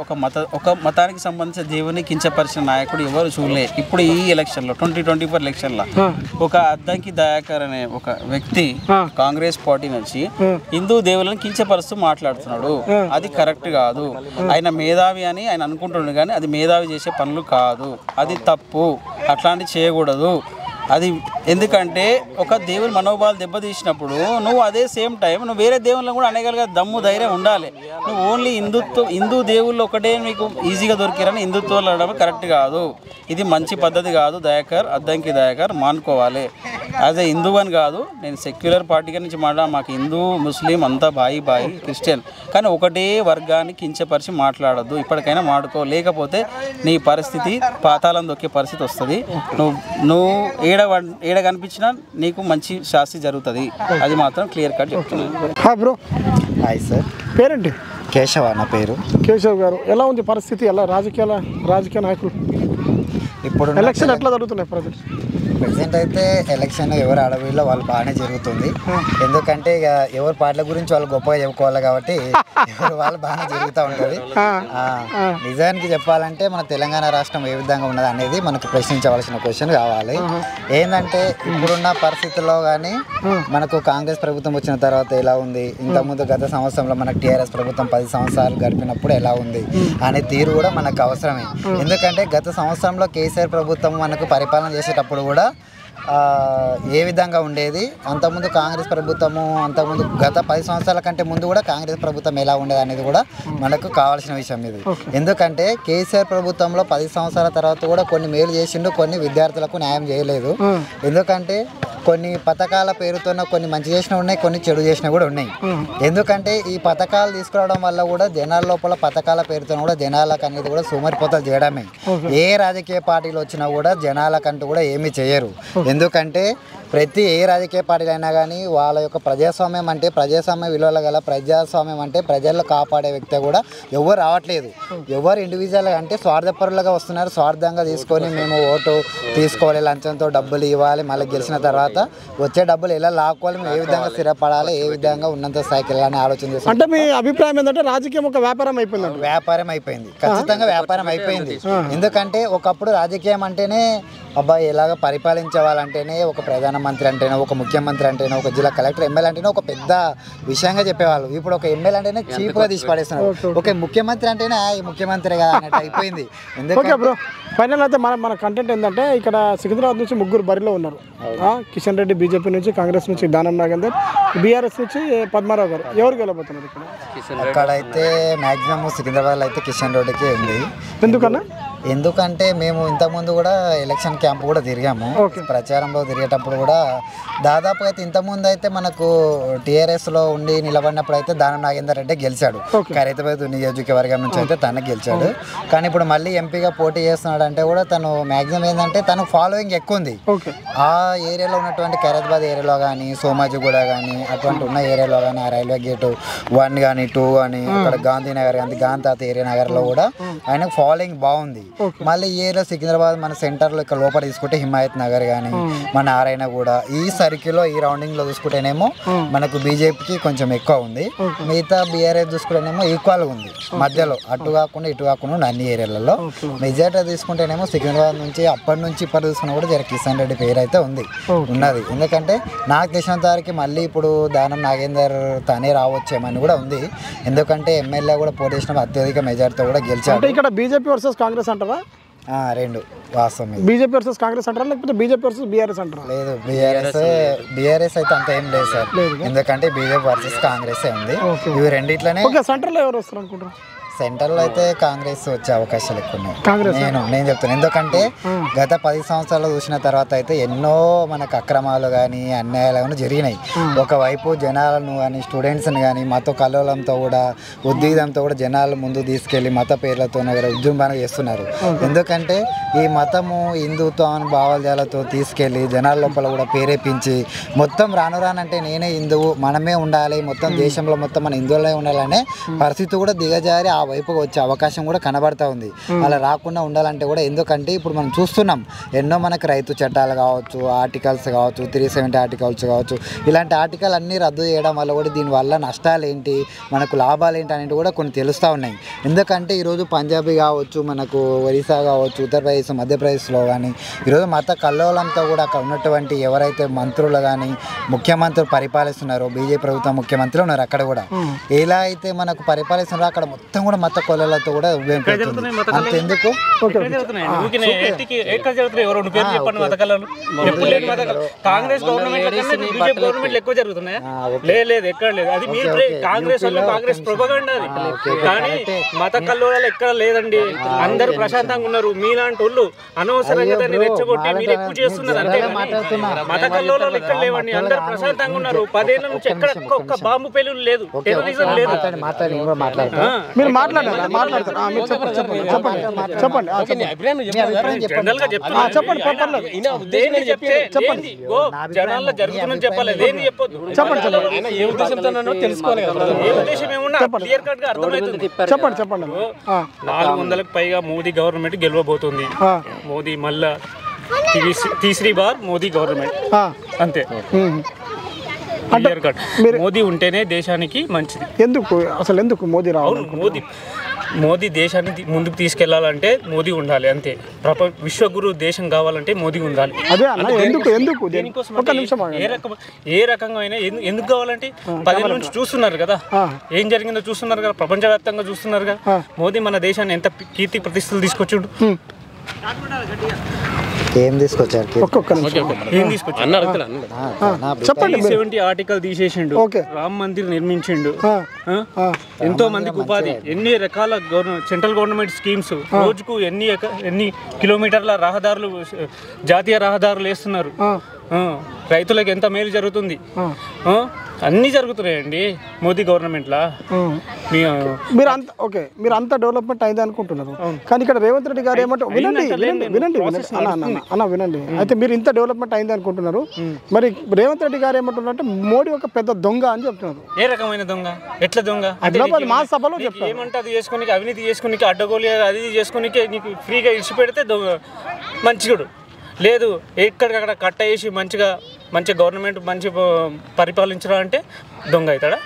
ఒక మతానికి సంబంధించిన దేవుని కించపరిచిన నాయకుడు ఎవరు చూడలే. ఇప్పుడు ఈ ఎలక్షన్లో 2024 ఎలక్షన్లో ఒక అద్దంకి దయాకర్ అనే ఒక వ్యక్తి కాంగ్రెస్ పార్టీ నుంచి హిందూ దేవులను కించపరుస్తూ మాట్లాడుతున్నాడు. అది కరెక్ట్ కాదు. ఆయన మేధావి అని ఆయన అనుకుంటున్నాడు, కానీ అది మేధావి చేసే పనులు కాదు, అది తప్పు, అట్లాంటివి చేయకూడదు. అది ఎందుకంటే ఒక దేవుని మనోభావాలు దెబ్బతీసినప్పుడు నువ్వు అదే సేమ్ టైం నువ్వు వేరే దేవుళ్ళని కూడా అనేగలిగే దమ్ము ధైర్యం ఉండాలి. నువ్వు ఓన్లీ హిందూ దేవుళ్ళు ఒకటే మీకు ఈజీగా దొరికిరని హిందుత్వాలు అనడం కరెక్ట్ కాదు. ఇది మంచి పద్ధతి కాదు. అద్దంకి దయాకర్ మానుకోవాలి. యాజ్ ఏ హిందూ అని కాదు, నేను సెక్యులర్ పార్టీ నుంచి మాకు హిందూ ముస్లిం అంతా బాయి క్రిస్టియన్, కానీ ఒకటే వర్గాన్ని కించపరిచి మాట్లాడద్దు. ఇప్పటికైనా మాడుకో, లేకపోతే నీ పరిస్థితి పాతాళం దొక్కే పరిస్థితి వస్తుంది. నువ్వు ఏడ కనిపించినా నీకు మంచి శాస్తి జరుగుతుంది. అది మాత్రం క్లియర్ కట్ చెప్తున్నాను. బ్రో హాయ్ సార్, పేరేంటి? కేశవ నా పేరు. కేశవ్ గారు, ఎలా ఉంది పరిస్థితి? ఎలా రాజకీయ నాయకులు ఇప్పుడు ఎలక్షన్ ఎట్లా జరుగుతున్నాయి? ప్రజెంట్ అయితే ఎలక్షన్ ఎవరు అడవిలో వాళ్ళు బాగానే జరుగుతుంది. ఎందుకంటే ఇక ఎవరి పార్టీల గురించి వాళ్ళు గొప్పగా చెప్పుకోవాలి కాబట్టి ఎవరు వాళ్ళు బాగానే జరుగుతూ ఉంటుంది. నిజానికి చెప్పాలంటే మన తెలంగాణ రాష్ట్రం ఏ విధంగా ఉన్నది అనేది మనకు ప్రశ్నించవలసిన క్వశ్చన్ కావాలి. ఏంటంటే ఇప్పుడున్న పరిస్థితుల్లో కానీ మనకు కాంగ్రెస్ ప్రభుత్వం వచ్చిన తర్వాత ఎలా ఉంది, ఇంతకుముందు గత సంవత్సరంలో మనకు టీఆర్ఎస్ ప్రభుత్వం 10 సంవత్సరాలు గడిపినప్పుడు ఎలా ఉంది అనే తీరు కూడా మనకు అవసరమే. ఎందుకంటే గత సంవత్సరంలో కేసీఆర్ ప్రభుత్వం మనకు పరిపాలన చేసేటప్పుడు కూడా ఏ విధంగా ఉండేది, అంతకుముందు కాంగ్రెస్ ప్రభుత్వము అంతకుముందు గత 10 సంవత్సరాల కంటే ముందు కూడా కాంగ్రెస్ ప్రభుత్వం ఎలా ఉండేది అనేది కూడా మనకు కావాల్సిన విషయం ఇది. ఎందుకంటే కేసీఆర్ ప్రభుత్వంలో 10 సంవత్సరాల తర్వాత కూడా కొన్ని మేలు చేసిండు, కొన్ని విద్యార్థులకు న్యాయం చేయలేదు. ఎందుకంటే కొన్ని పథకాల పేరుతోనే కొన్ని మంచి చేసినవి ఉన్నాయి, కొన్ని చెడు చేసినవి కూడా ఉన్నాయి. ఎందుకంటే ఈ పథకాలు తీసుకురావడం వల్ల కూడా జనాల లోపల పథకాల పేరుతో కూడా జనాలకు అనేది కూడా సోమరిపోతలు చేయడమే. ఏ రాజకీయ పార్టీలు వచ్చినా కూడా జనాలకంటూ కూడా ఏమీ చేయరు. ఎందుకంటే ప్రతి ఏ రాజకీయ పార్టీలు అయినా కానీ వాళ్ళ యొక్క ప్రజాస్వామ్యం అంటే ప్రజాస్వామ్య విలువలు గల ప్రజాస్వామ్యం అంటే ప్రజలను కాపాడే వ్యక్తి కూడా ఎవరు రావట్లేదు. ఎవరు ఇండివిజువల్గా అంటే స్వార్థపరులుగా వస్తున్నారు. స్వార్థంగా తీసుకొని మేము ఓటు తీసుకోవాలి, లంచంతో డబ్బులు ఇవ్వాలి, మళ్ళీ గెలిచిన తర్వాత వచ్చే డబ్బులు ఎలా లాక్కోవాలి, మేము ఏ విధంగా స్థిరపడాలి, ఏ విధంగా ఉన్నంత స్థాయికి వెళ్ళాలని ఆలోచన చేస్తాం. అంటే మీ అభిప్రాయం ఏంటంటే రాజకీయం ఒక వ్యాపారం అయిపోయింది? వ్యాపారం అయిపోయింది, ఖచ్చితంగా వ్యాపారం అయిపోయింది. ఎందుకంటే ఒకప్పుడు రాజకీయం అంటేనే అబ్బాయి ఎలాగ పరిపాలించేవాళ్ళంటేనే ఒక ప్రధానమంత్రి అంటేనే, ఒక ముఖ్యమంత్రి అంటేనే, ఒక జిల్లా కలెక్టర్, ఎమ్మెల్యే అంటేనే ఒక పెద్ద విషయంగా చెప్పేవాళ్ళు. ఇప్పుడు ఒక ఎమ్మెల్యే అంటేనే చీప్గా తీసి పడేస్తున్నారు. ఒక ముఖ్యమంత్రి అంటేనే ఈ ముఖ్యమంత్రి కదా అన్నట్టు అయిపోయింది. బ్రో ఫైనల్ అయితే మన కంటెంట్ ఏంటంటే ఇక్కడ సికింద్రాబాద్ నుంచి 3 బరిలో ఉన్నారు. కిషన్ రెడ్డి బీజేపీ నుంచి, కాంగ్రెస్ నుంచి దానం నాగేందర్, బీఆర్ఎస్ నుంచి పద్మారావు గారు. ఎవరు గెలబోతున్నారు ఇక్కడ? అక్కడైతే మ్యాక్సిమం సికింద్రాబాద్లో అయితే కిషన్ రెడ్డికి ఉంది. ఎందుకన్నా? ఎందుకంటే మేము ఇంతకుముందు కూడా ఎలక్షన్ క్యాంప్ కూడా తిరిగాము. ప్రచారంలో తిరిగేటప్పుడు కూడా దాదాపు అయితే ఇంతకుముందు అయితే మనకు టీఆర్ఎస్లో ఉండి నిలబడినప్పుడు అయితే దానం నాగేందర్ రెడ్డి గెలిచాడు. ఖైరతాబాద్ నియోజకవర్గం నుంచి అయితే తను గెలిచాడు. కానీ ఇప్పుడు మళ్ళీ ఎంపీగా పోటీ చేస్తున్నాడు అంటే కూడా తను మ్యాక్సిమం ఏంటంటే తను ఫాలోయింగ్ ఎక్కువ ఉంది. ఆ ఏరియాలో ఉన్నటువంటి ఖైరతాబాద్ ఏరియాలో కానీ, సోమాజిగూడ కానీ అటువంటి ఉన్న ఏరియాలో కానీ, ఆ రైల్వే గేటు 1 కానీ 2 కానీ, అక్కడ గాంధీనగర్ కానీ, గాంధాత ఏరియా నగర్లో కూడా ఆయనకు ఫాలోయింగ్ బాగుంది. మళ్ళీ ఈ ఏరియా సికింద్రాబాద్ మన సెంటర్లో ఇక్కడ లోపల తీసుకుంటే హిమాయత్ నగర్ కానీ, మన నారాయణ కూడా ఈ సర్కిల్లో ఈ రౌండింగ్లో చూసుకుంటేనేమో మనకు బీజేపీకి కొంచెం ఎక్కువ ఉంది. మిగతా బీఆర్ఎస్ చూసుకుంటేనేమో ఈక్వల్గా ఉంది. మధ్యలో అటు కాకుండా ఇటు కాకుండా అన్ని ఏరియాలలో. మెజార్టీ తీసుకుంటేనేమో సికింద్రాబాద్ నుంచి అప్పటి నుంచి ఇప్పటి చూసుకున్నా కూడా జర కిషన్ రెడ్డి పేరు అయితే ఉన్నది. ఎందుకంటే నాకు తెలిసినంత వరకు మళ్ళీ ఇప్పుడు దానం నాగేందర్ తనే రావచ్చేమని కూడా ఉంది. ఎందుకంటే ఎమ్మెల్యే కూడా పోటీ చేసిన అత్యధిక మెజార్టీతో కూడా గెలిచాడు. ఇక్కడ బీజేపీ వర్సెస్ కాంగ్రెస్ అంటారా? రెండు వాస్తవం. బీజేపీ వర్సెస్ కాంగ్రెస్ అంటారా, లేకపోతే బీజేపీ వర్సెస్ బీఆర్ఎస్ అంటారా? లేదు, బీఆర్ఎస్ అయితే అంత ఏం లేదు సార్. ఎందుకంటే బీజేపీ వర్సెస్ కాంగ్రెస్ ఉంది. ఇవి రెండిట్లనే. సెంటర్లో ఎవరు వస్తారు అనుకుంటారు? సెంట్రల్లో అయితే కాంగ్రెస్ వచ్చే అవకాశాలు ఎక్కువ ఉన్నాయి. నేను చెప్తాను. ఎందుకంటే గత 10 సంవత్సరాలు చూసిన తర్వాత అయితే ఎన్నో మనకు అక్రమాలు కానీ అన్యాయాలు కానీ జరిగినాయి. ఒకవైపు జనాలను కానీ స్టూడెంట్స్ని కానీ మత కల్లోలంతో కూడా ఉద్విగ్నంతో కూడా జనాలు ముందు తీసుకెళ్ళి మత పేర్లతో ఉద్యమాలు చేస్తున్నారు. ఎందుకంటే ఈ మతము హిందుత్వం భావజాలతో తీసుకెళ్ళి జనాల లోపల కూడా ప్రేరేపించి మొత్తం రానంటే నేనే హిందువు మనమే ఉండాలి, మొత్తం దేశంలో మొత్తం మన హిందువులే ఉండాలనే పరిస్థితి కూడా దిగజారి ఆ వైపుకి వచ్చే అవకాశం కూడా కనబడతా ఉంది. అలా రాకుండా ఉండాలంటే కూడా ఎందుకంటే ఇప్పుడు మనం చూస్తున్నాం ఎన్నో మనకు రైతు చట్టాలు కావచ్చు, ఆర్టికల్స్ కావచ్చు, 370 ఆర్టికల్స్ కావచ్చు, ఇలాంటి ఆర్టికల్ అన్నీ రద్దు చేయడం వల్ల కూడా దీనివల్ల నష్టాలు ఏంటి మనకు లాభాలు ఏంటి అనేది కూడా కొన్ని తెలుస్తూ ఉన్నాయి. ఎందుకంటే ఈరోజు పంజాబీ కావచ్చు, మనకు ఒరిస్సా కావచ్చు, ఉత్తరప్రదేశ్ మధ్యప్రదేశ్లో కానీ ఈరోజు మత కల్లోలంతో కూడా అక్కడ ఉన్నటువంటి ఎవరైతే మంత్రులు కానీ ముఖ్యమంత్రులు పరిపాలిస్తున్నారో బీజేపీ ప్రభుత్వం ముఖ్యమంత్రులు ఉన్నారు అక్కడ కూడా ఎలా అయితే మనకు పరిపాలిస్తున్నారో అక్కడ మొత్తం కూడా మత కొల్లలతో కూడా అంతెందుకు కాంగ్రెస్ గవర్నమెంట్ ఎక్కువ జరుగుతున్నాయా? లేదు, ఎక్కడ లేదు. అది మీరు కాంగ్రెస్ ప్రొపగండా అది. కానీ మత కల్లోలాలు ఎక్కడ లేదండి. అందరూ ప్రశాంతంగా ఉన్నారు. మీలాంటి వాళ్ళు అనవసరంగా దాన్ని రెచ్చగొట్టి మీరు ఎక్కువ చేస్తున్నారు అంతే. మత కల్లోలాలు ఎక్కడ లేవండి. అందరూ ప్రశాంతంగా ఉన్నారు. 10 ఏళ్ల నుంచి ఎక్కడ ఒక్క బాంబు పేలుడు లేదు, టెర్రరిజం లేదు. మీరు జనరల్ గా చెప్పండి. జనాల్లో జరుగుతుందని చెప్పాలి, దేన్ని చెప్పొద్దు. ఏ ఉద్దేశం ఏమున్నా క్లియర్ కట్ గా అర్థమవుతుంది. చెప్పండి 400కు పైగా మోదీ గవర్నమెంట్ గెలవబోతుంది. మోదీ మళ్ళా తీసరి బార్ మోదీ గవర్నమెంట్ అంతే. Clear cut. మోదీ ఉంటేనే దేశానికి మంచిది. ఎందుకు మోదీ రావాలి? మోదీ దేశాన్ని ముందుకు తీసుకెళ్లాలంటే మోదీ ఉండాలి అంతే. విశ్వగురు దేశం కావాలంటే మోదీ ఉండాలి. ఏ రకంగా అయినా ఎందుకు కావాలంటే 10 ఏళ్ళ నుంచి చూస్తున్నారు కదా ఏం జరిగిందో చూస్తున్నారు కదా, ప్రపంచవ్యాప్తంగా చూస్తున్నారు కదా. మోదీ మన దేశాన్ని ఎంత కీర్తి ప్రతిష్టలు తీసుకొచ్చిండు. ఏం తీసుకొచ్చారు? చెప్పండి. 70 ఆర్టికల్ తీసేసిండు, రామ్ మందిర్ నిర్మించిండు, ఎంతో మందికి ఉపాధి, ఎన్ని రకాల సెంట్రల్ గవర్నమెంట్ స్కీమ్స్, రోజుకు ఎన్ని కిలోమీటర్ల రహదారులు జాతీయ రహదారులు వేస్తున్నారు. రైతులకు ఎంత మేలు జరుగుతుంది. అన్నీ జరుగుతున్నాయండి మోదీ గవర్నమెంట్లో. మీరు అంత డెవలప్మెంట్ అయింది అనుకుంటున్నారు, కానీ ఇక్కడ రేవంత్ రెడ్డి గారు ఏమంటారు? వినండి. అయితే మీరు ఇంత డెవలప్మెంట్ అయింది అనుకుంటున్నారు, మరి రేవంత్ రెడ్డి గారు ఏమంటున్నారు అంటే మోడీ ఒక పెద్ద దొంగ అని చెప్తున్నారు. ఏ రకమైన దొంగ? ఎట్లా దొంగ? మా సభలో చెప్తారు. ఏమంటే అది చేసుకోనికి, అవినీతి చేసుకోనికి, అడ్డగోలు అది చేసుకోనికి నీకు ఫ్రీగా ఇచ్చి పెడితే మంచిగుడు. లేదు, ఎక్కడికక్కడ కట్ట వేసి మంచిగా గవర్నమెంట్ మంచి పరిపాలించడం అంటే దొంగ అవుతాడా?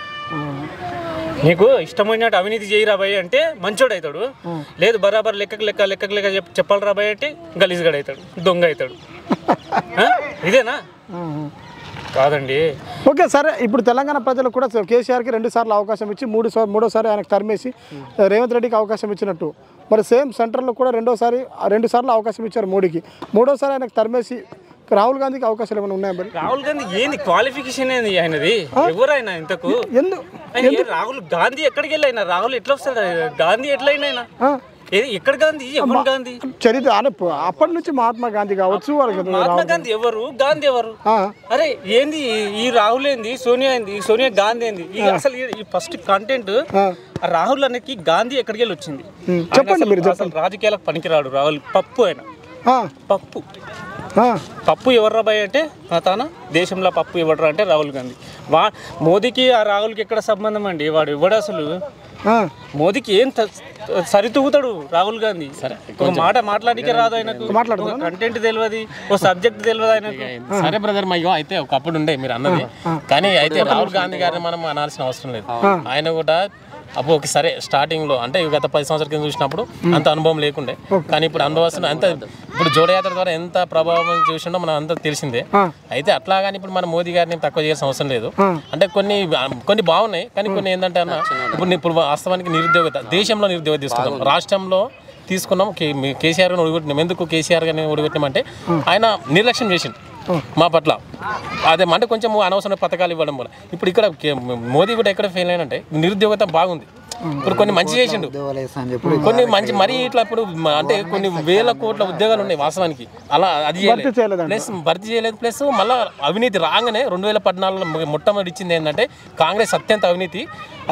నీకు ఇష్టమైనట్టు అవినీతి చేయరా భయ్ అంటే మంచోడు అవుతాడు. లేదు, బరాబర్ లెక్కకు లెక్క చెప్పాలరా భయ్ అంటే గలీజ్గాడు అవుతాడు, దొంగ అవుతాడు. ఇదేనా? కాదండి. ఓకే, సరే. ఇప్పుడు తెలంగాణ ప్రజలు కూడా కేసీఆర్కి 2 సార్లు అవకాశం ఇచ్చి మూడోసారి ఆయనకు తరిమేసి రేవంత్ రెడ్డికి అవకాశం ఇచ్చినట్టు, మరి సేమ్ సెంటర్లో కూడా 2 సార్లు అవకాశం ఇచ్చారు మోడీకి. 3వసారి ఆయనకు తరిమేసి రాహుల్ గాంధీకి అవకాశాలు ఏమైనా ఉన్నాయా? మరి రాహుల్ గాంధీ ఏంది క్వాలిఫికేషన్ ఏంది ఆయనది? ఎవరైనా ఇంతకు రాహుల్ గాంధీ ఎక్కడికి వెళ్ళి రాహుల్ ఎట్లా వస్తాడు? గాంధీ ఎట్లయినా ఎక్కడ గాంధీ? ఎవరు గాంధీ? చరిత్ర అప్పటి నుంచి మహాత్మా గాంధీ కావచ్చు. మహాత్మా గాంధీ ఎవరు? గాంధీ ఎవరు? అరే ఏంది ఈ రాహుల్ ఏంది? సోనియా గాంధీ ఏంది? అసలు ఈ ఫస్ట్ కంటెంట్ రాహుల్ అనేది గాంధీ ఎక్కడికి వెళ్ళి వచ్చింది చెప్పండి. మీరు అసలు రాజకీయాలకు పనికిరాడు రాహుల్. పప్పు ఆయన పప్పు ఎవర్రా భయ్ అంటే తాన దేశంలో పప్పు ఎవడరా అంటే రాహుల్ గాంధీ. మోదీకి ఆ రాహుల్కి ఎక్కడ సంబంధం అండి? వాడు ఎవడు అసలు? మోదీకి ఏం సరితూగుతాడు రాహుల్ గాంధీ? ఒక మాట మాట్లాడికే రాదు ఆయనకు, కంటెంట్ తెలియదు, ఓ సబ్జెక్ట్ తెలియదు ఆయనకు. సరే బ్రదర్, మయ్యో అయితే ఒకప్పుడు ఉండే మీరు అన్నది, కానీ అయితే రాహుల్ గాంధీ గారిని మనం అనాల్సిన అవసరం లేదు. ఆయన కూడా అప్పుడు సరే స్టార్టింగ్లో అంటే గత 10 సంవత్సరాల కింద చూసినప్పుడు అంత అనుభవం లేకుండే, కానీ ఇప్పుడు అనుభవం అంత ఇప్పుడు జోడయాత్ర ద్వారా ఎంత ప్రభావం చూసిండో మనం అంతా తెలిసిందే. అయితే అట్లా కానీ ఇప్పుడు మన మోదీ గారిని తక్కువ చేయాల్సిన అవసరం లేదు. అంటే కొన్ని బాగున్నాయి, కానీ కొన్ని ఏంటంటే అన్న ఇప్పుడు వాస్తవానికి నిరుద్యోగత, దేశంలో నిరుద్యోగత తీసుకున్నాం, రాష్ట్రంలో తీసుకున్నాం. కేసీఆర్ గారిని ఓడిగొట్టినాం. ఎందుకు కేసీఆర్ గారిని ఓడిగొట్టినామంటే ఆయన నిర్లక్ష్యం చేసిండు మా పట్ల. అదే అంటే కొంచెం అనవసరమైన పథకాలు ఇవ్వడం వల్ల ఇప్పుడు ఇక్కడ మోదీ కూడా ఎక్కడ ఫెయిల్ అయినంటే నిరుద్యోగత బాగుంది. ఇప్పుడు కొన్ని మంచి చేసిండు, కొన్ని మంచి మరీ ఇట్లా ఇప్పుడు అంటే కొన్ని వేల కోట్ల ఉద్యోగాలు ఉన్నాయి వాస్తవానికి, అలా అది చేయలేదు, ప్లస్ భర్తీ చేయలేదు. ప్లస్ మళ్ళీ అవినీతి రాగానే 2014లో మొట్టమొదటి ఇచ్చింది ఏంటంటే కాంగ్రెస్ అత్యంత అవినీతి,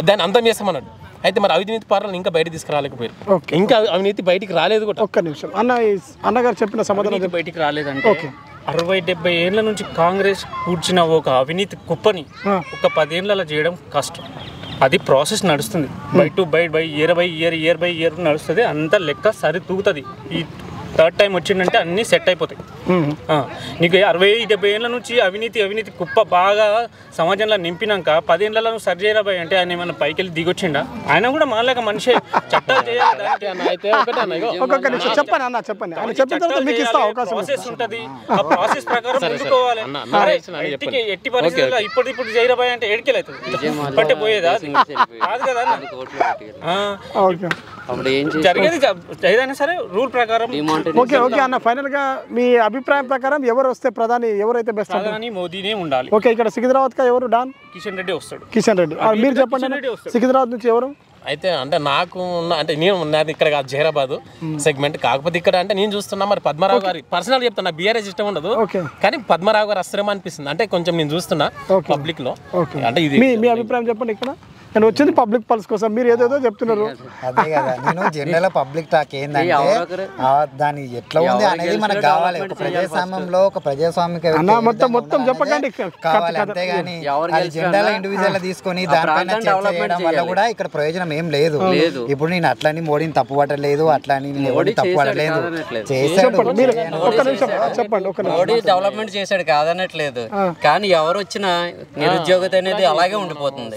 దాన్ని అంతం చేస్తామన్నాడు. అయితే మరి అవినీతి పాలన ఇంకా బయట తీసుకురాలేకపోయారు, ఇంకా అవినీతి బయటికి రాలేదు కూడా. ఒక్క నిమిషం అన్నగారు చెప్పిన సమాధానం బయటికి రాలేదంటే 60-70 ఏళ్ళ నుంచి కాంగ్రెస్ కూర్చిన ఒక అవినీతి కుప్పని ఒక 10 ఏళ్ళలో చేయడం కష్టం. అది ప్రాసెస్ నడుస్తుంది, బై ఇయర్ నడుస్తుంది, అంత లెక్క సరి తూగుతుంది. ఈ థర్డ్ టైం వచ్చిందంటే అన్నీ సెట్ అయిపోతాయి. నీకు 60-70 ఏళ్ళ నుంచి అవినీతి కుప్ప బాగా సమాజంలో నింపినాక 10 ఏళ్ళలో నువ్వు సరి చేయరాబాయ్ అంటే ఆయన ఏమన్నా పైకి వెళ్ళి దిగొచ్చిండా? ఆయన కూడా మనలేక మనిషి చట్టాలు చేయాలి. ప్రాసెస్ ఉంటుంది, ఆ ప్రాసెస్ ప్రకారం ముందుకోవాలి. ఎట్టి పరిస్థితుల్లో ఇప్పుడు చేయరాబాయ్ అంటే ఏడికెళ్ళి అవుతుంది, పట్టే పోయేదా? కాదు కదా జరిగేది ఏదైనా సరే రూల్ ప్రకారం. ఓకే అన్న, ఫైనల్ గా మీ అభిప్రాయం ప్రకారం ఎవరు వస్తే ప్రధాని, ఎవరైతే బెస్ట్? ప్రధాని మోదీనే ఉండాలి. ఓకే, ఇక్కడ సికింద్రాబాద్ కా ఎవరు డాన్? కిషన్ రెడ్డి వస్తాడు. కిషన్ రెడ్డి, మీరు చెప్పండి సికింద్రాబాద్ నుంచి ఎవరు? అయితే అంటే నాకు అంటే నాది ఇక్కడ కాదు జహీరాబాద్ సెగ్మెంట్, కాకపోతే ఇక్కడ అంటే నేను చూస్తున్నా మరి పద్మరావు గారి పర్సనల్ చెప్తున్నా, బీఆర్ఎస్ ఇష్టం ఉండదు కానీ పద్మరావు గారు అస్త్రం అనిపిస్తుంది. అంటే కొంచెం నేను చూస్తున్నా పబ్లిక్ లో. అంటే ఇది మీ అభిప్రాయం చెప్పండి. ఇక్కడ నేను వచ్చింది పబ్లిక్ పల్స్ కోసం, మీరు ఏదేదో చెప్తున్నారు. అదే కదా, నేను జనరల్ పబ్లిక్ టాక్ ఏంటంటే దాని ఎట్లా ఉంది అనేది మనకు కావాలి. ఒక ప్రజాస్వామ్యంలో ఒక ప్రజాస్వామిక మొత్తం చెప్పకండి కావాలి, అంతేగాని అది జెండాల ఇండివిజువల్ తీసుకొని దానిపైన చర్చ చేయడం వల్ల కూడా ఇక్కడ ప్రయోజనం ఏం లేదు. ఇప్పుడు నేను అట్లని మోడీని తప్పు పట్టలేదు, అట్లని నేను ఎవరిని తప్పు పట్టలేదు, చేశాడు. మోడీ డెవలప్మెంట్ చేశాడు కాదనట్లేదు, కానీ ఎవరు వచ్చినా నిరుద్యోగత అనేది అలాగే ఉండిపోతుంది.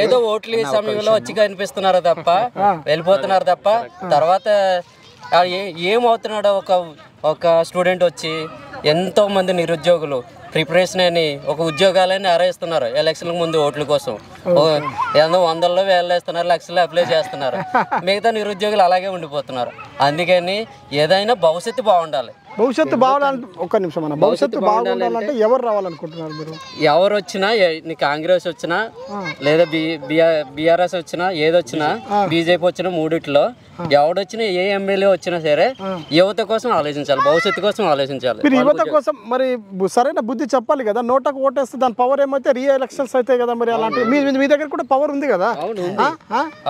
ఏదో ఓట్లు సమయంలో వచ్చి కనిపిస్తున్నారు తప్ప వెళ్ళిపోతున్నారు తప్ప తర్వాత ఏమవుతున్నాడో ఒక స్టూడెంట్ వచ్చి ఎంతో మంది నిరుద్యోగులు ప్రిపరేషన్ అని ఒక ఉద్యోగాలని అరేస్తున్నారు ఎలక్షన్లకు ముందు ఓట్ల కోసం. ఏదో వందల్లో వేలేస్తున్నారు, లక్షల్లో అప్లై చేస్తున్నారు, మిగతా నిరుద్యోగులు అలాగే ఉండిపోతున్నారు. అందుకని ఏదైనా భవిష్యత్తు బాగుండాలి. భవిష్యత్తు బాగుండాలంటే ఒక్క నిమిషం అన్న, భవిష్యత్తు బాగుండాలంటే ఎవరు రావాలనుకుంటున్నారు మీరు? ఎవరు వచ్చినా, కాంగ్రెస్ వచ్చినా లేదా బీఆర్ఎస్ వచ్చినా ఏదొచ్చినా బీజేపీ వచ్చినా మూడిట్లో ఎవడొచ్చినా ఏ ఎమ్మెల్యే వచ్చినా సరే యువత కోసం ఆలోచించాలి, భవిష్యత్తు కోసం ఆలోచించాలి. మీరు యువత కోసం మరి సరైన బుద్ధి చెప్పాలి కదా. నోటకు ఓటేస్తే దాని పవర్ ఏమైతే రీ ఎలక్షన్స్ అవుతాయి కదా, మరి అలాంటి మీ దగ్గర కూడా పవర్ ఉంది కదా.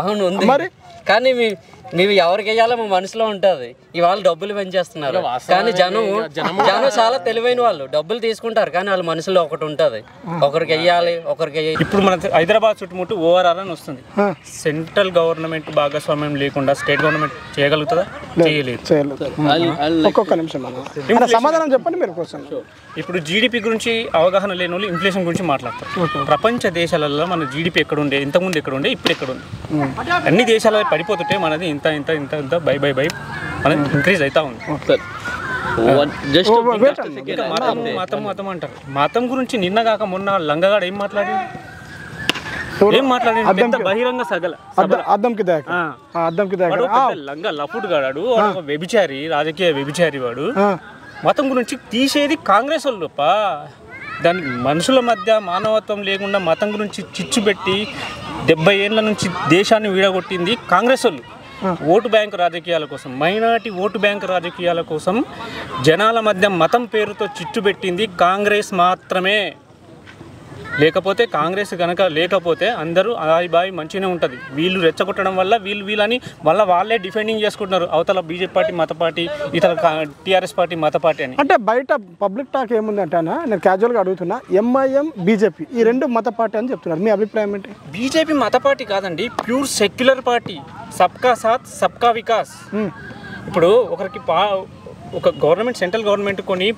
అవును ఉంది, మరి కానీ మేము ఎవరికి వేయాలో మా మనసులో ఉంటుంది. ఇవాళ డబ్బులు పెంచేస్తున్నారు కానీ జనం చాలా తెలివైన వాళ్ళు, డబ్బులు తీసుకుంటారు కానీ వాళ్ళ మనసులో ఒకటి ఉంటుంది, ఒకరికి వేయాలి ఒకరికి. ఇప్పుడు మన హైదరాబాద్ చుట్టుముట్టు ఓఆర్ఆర్ అని వస్తుంది. సెంట్రల్ గవర్నమెంట్ భాగస్వామ్యం లేకుండా స్టేట్ గవర్నమెంట్ చేయగలుగుతుందా? చేయలేదు. ఒక్కొక్క నిమిషం సమాధానం చెప్పండి మీరు కోసం. ఇప్పుడు జీడిపి గురించి అవగాహన లేని వాళ్ళు ఇన్ఫ్లేషన్ గురించి మాట్లాడతారు. ప్రపంచ దేశాలలో మన జీడిపి ఎక్కడుండే, ఇంతకుముందు ఎక్కడుండే, ఇప్పుడు ఎక్కడుంది? అన్ని దేశాలు పడిపోతుంటే మనది ఇంత ఇంత ఇంత ఇంత బై మనది ఇంక్రీజ్ అవుతా ఉంది. మతం అంటారు. మతం గురించి నిన్న కాక మొన్న లంగగాడు ఏం మాట్లాడి బహిరంగ లంగ లఫుట్ గాడు, వ్యభిచారి, రాజకీయ వ్యభిచారి వాడు. మతం గురించి తీసేది కాంగ్రెస్ వాళ్ళు. దాని మనుషుల మధ్య మానవత్వం లేకుండా మతం గురించి చిచ్చు పెట్టి 70 ఏళ్ళ నుంచి దేశాన్ని వీడగొట్టింది కాంగ్రెస్ వాళ్ళు. ఓటు బ్యాంకు రాజకీయాల కోసం, మైనారిటీ ఓటు బ్యాంకు రాజకీయాల కోసం జనాల మధ్య మతం పేరుతో చిచ్చు పెట్టింది కాంగ్రెస్ మాత్రమే. లేకపోతే కాంగ్రెస్ కనుక లేకపోతే అందరూ బాయ్ మంచిగానే ఉంటుంది. వీళ్ళు రెచ్చగొట్టడం వల్ల వీళ్ళని మళ్ళీ వాళ్ళే డిఫెండింగ్ చేసుకుంటున్నారు. అవతల బీజేపీ పార్టీ మత పార్టీ, ఇతర టీఆర్ఎస్ పార్టీ మత పార్టీ అని. అంటే బయట పబ్లిక్ టాక్ ఏముందంటే నేను క్యాజువల్గా అడుగుతున్నా, ఎంఐఎం బీజేపీ ఈ రెండు మత పార్టీ అని చెప్తున్నారు. మీ అభిప్రాయం ఏంటి? బీజేపీ మత పార్టీ కాదండి, ప్యూర్ సెక్యులర్ పార్టీ. సబ్కా సాత్ సబ్కా వికాస్. ఇప్పుడు ఒక గవర్నమెంట్, సెంట్రల్ గవర్నమెంట్ కొన్ని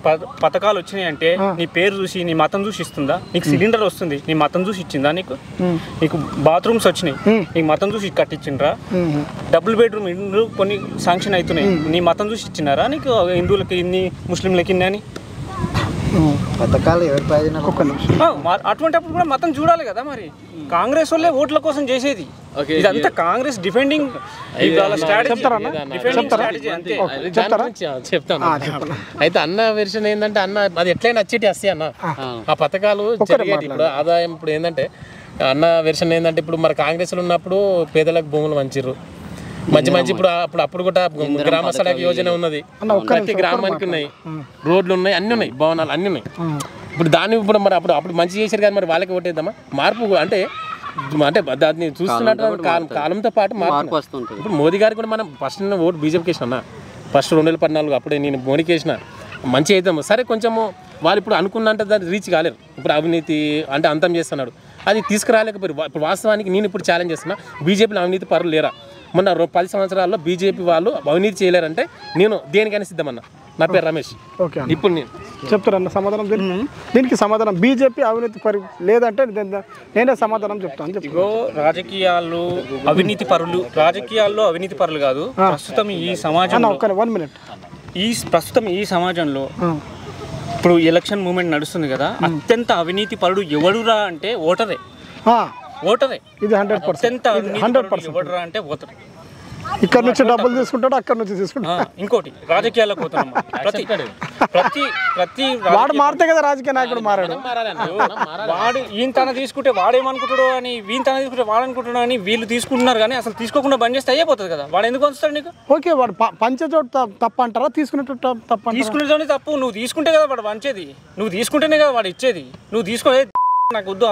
పథకాలు వచ్చినాయంటే నీ పేరు చూసి నీ మతం చూసి ఇస్తుందా? నీకు సిలిండర్ వస్తుంది నీ మతం చూసి ఇచ్చిందా? నీకు బాత్రూమ్స్ వచ్చినాయి నీకు మతం చూసి కట్టించిండ్రా? డబుల్ బెడ్రూమ్ ఇండ్లు కొన్ని శాంక్షన్ అవుతున్నాయి నీ మతం చూసి ఇచ్చినారా? నీకు హిందువులకి ఇన్ని, ముస్లింలకి ఇన్ని అని పథకాలు అటువంటిప్పుడు కూడా మతం చూడాలి కదా. మరి కాంగ్రెస్ వాళ్ళే ఓట్ల కోసం చేసేది ఇదంతా. కాంగ్రెస్ డిఫెండింగ్ చెప్తాను. అయితే అన్న వెర్షన్ ఏంటంటే, అన్న అది ఎట్లయినా వచ్చేటి వస్తాయి అన్న ఆ పథకాలు జరిగేటి. ఇప్పుడు ఆదాయం ఇప్పుడు ఏంటంటే అన్న వెర్షన్ ఏంటంటే ఇప్పుడు మరి కాంగ్రెస్లో ఉన్నప్పుడు పేదలకు భూములు పంచిర్రు మంచి ఇప్పుడు కూడా గ్రామ సడక్ యోజన ఉన్నది, ప్రతి గ్రామానికి ఉన్నాయి, రోడ్లు ఉన్నాయి, అన్నీ ఉన్నాయి, భవనాలు అన్నీ ఉన్నాయి. ఇప్పుడు దాన్ని ఇప్పుడు మరి అప్పుడు మంచి చేశారు కదా, మరి వాళ్ళకి ఓటేద్దామా? మార్పు అంటే దాన్ని చూస్తున్నట్టు కాలంతో పాటు మార్పు వస్తుంది. ఇప్పుడు మోదీ గారికి కూడా మనం ఫస్ట్ ఓటు బీజేపీకి వేసిన అన్న, ఫస్ట్ 2014 అప్పుడే నేను మోడీకి వేసిన, మంచి అవుతాము. సరే కొంచెము వాళ్ళు ఇప్పుడు అనుకున్నంటే దాన్ని రీచ్ కాలేరు. ఇప్పుడు అవినీతి అంటే అంతం చేస్తున్నాడు, అది తీసుకురాలేకపోయారు. ఇప్పుడు వాస్తవానికి నేను ఇప్పుడు ఛాలెంజ్ చేస్తున్నా, బీజేపీలో అవినీతి పరులు లేరా? మొన్న 10 సంవత్సరాల్లో బీజేపీ వాళ్ళు అవినీతి చేయలేరంటే నేను దేనికైనా సిద్ధమన్నా. నా పేరు రమేష్. ఓకే, ఇప్పుడు నేను చెప్తారన్న సమాధానం దీనికి సమాధానం. బీజేపీ అవినీతి లేదంటే నేనే సమాధానం చెప్తాను. ఇగో రాజకీయాల్లో అవినీతి పరులు కాదు. ప్రస్తుతం ఈ సమాజంలో 1 మినిట్ ప్రస్తుతం ఈ సమాజంలో ఇప్పుడు ఎలక్షన్ మూమెంట్ నడుస్తుంది కదా, అత్యంత అవినీతి పరుడు ఎవడురా అంటే ఓటరే. ఇది 100% ఎవడురా అంటే ఓటరే. ఇక్కడ నుంచి డబ్బులు తీసుకుంటాడు, అక్కడ నుంచి తీసుకుంటాడు. ఇంకోటి రాజకీయాలకు పోతున్నాం. ప్రతి వాడు మారితే కదా రాజకీయ నాయకుడు మారాడు. వాడు ఈయన తన తీసుకుంటే వాడేమనుకుంటాడో అని, వీళ్ళ తన తీసుకుంటే వాడనుకుంటాడో అని వీళ్ళు తీసుకుంటున్నారు. కానీ అసలు తీసుకోకుండా బంద్ చేస్తే అయిపోతుంది కదా. వాడు ఎందుకు వస్తాడు నీకు? ఓకే, వాడు పంచేచోటు తప్ప అంటారా, తీసుకునేటోడు తప్ప? తీసుకునేటోనే తప్పు. నువ్వు తీసుకుంటే కదా వాడు పంచేది, నువ్వు తీసుకుంటేనే కదా వాడు ఇచ్చేది. నువ్వు తీసుకో, నాకు వద్దు,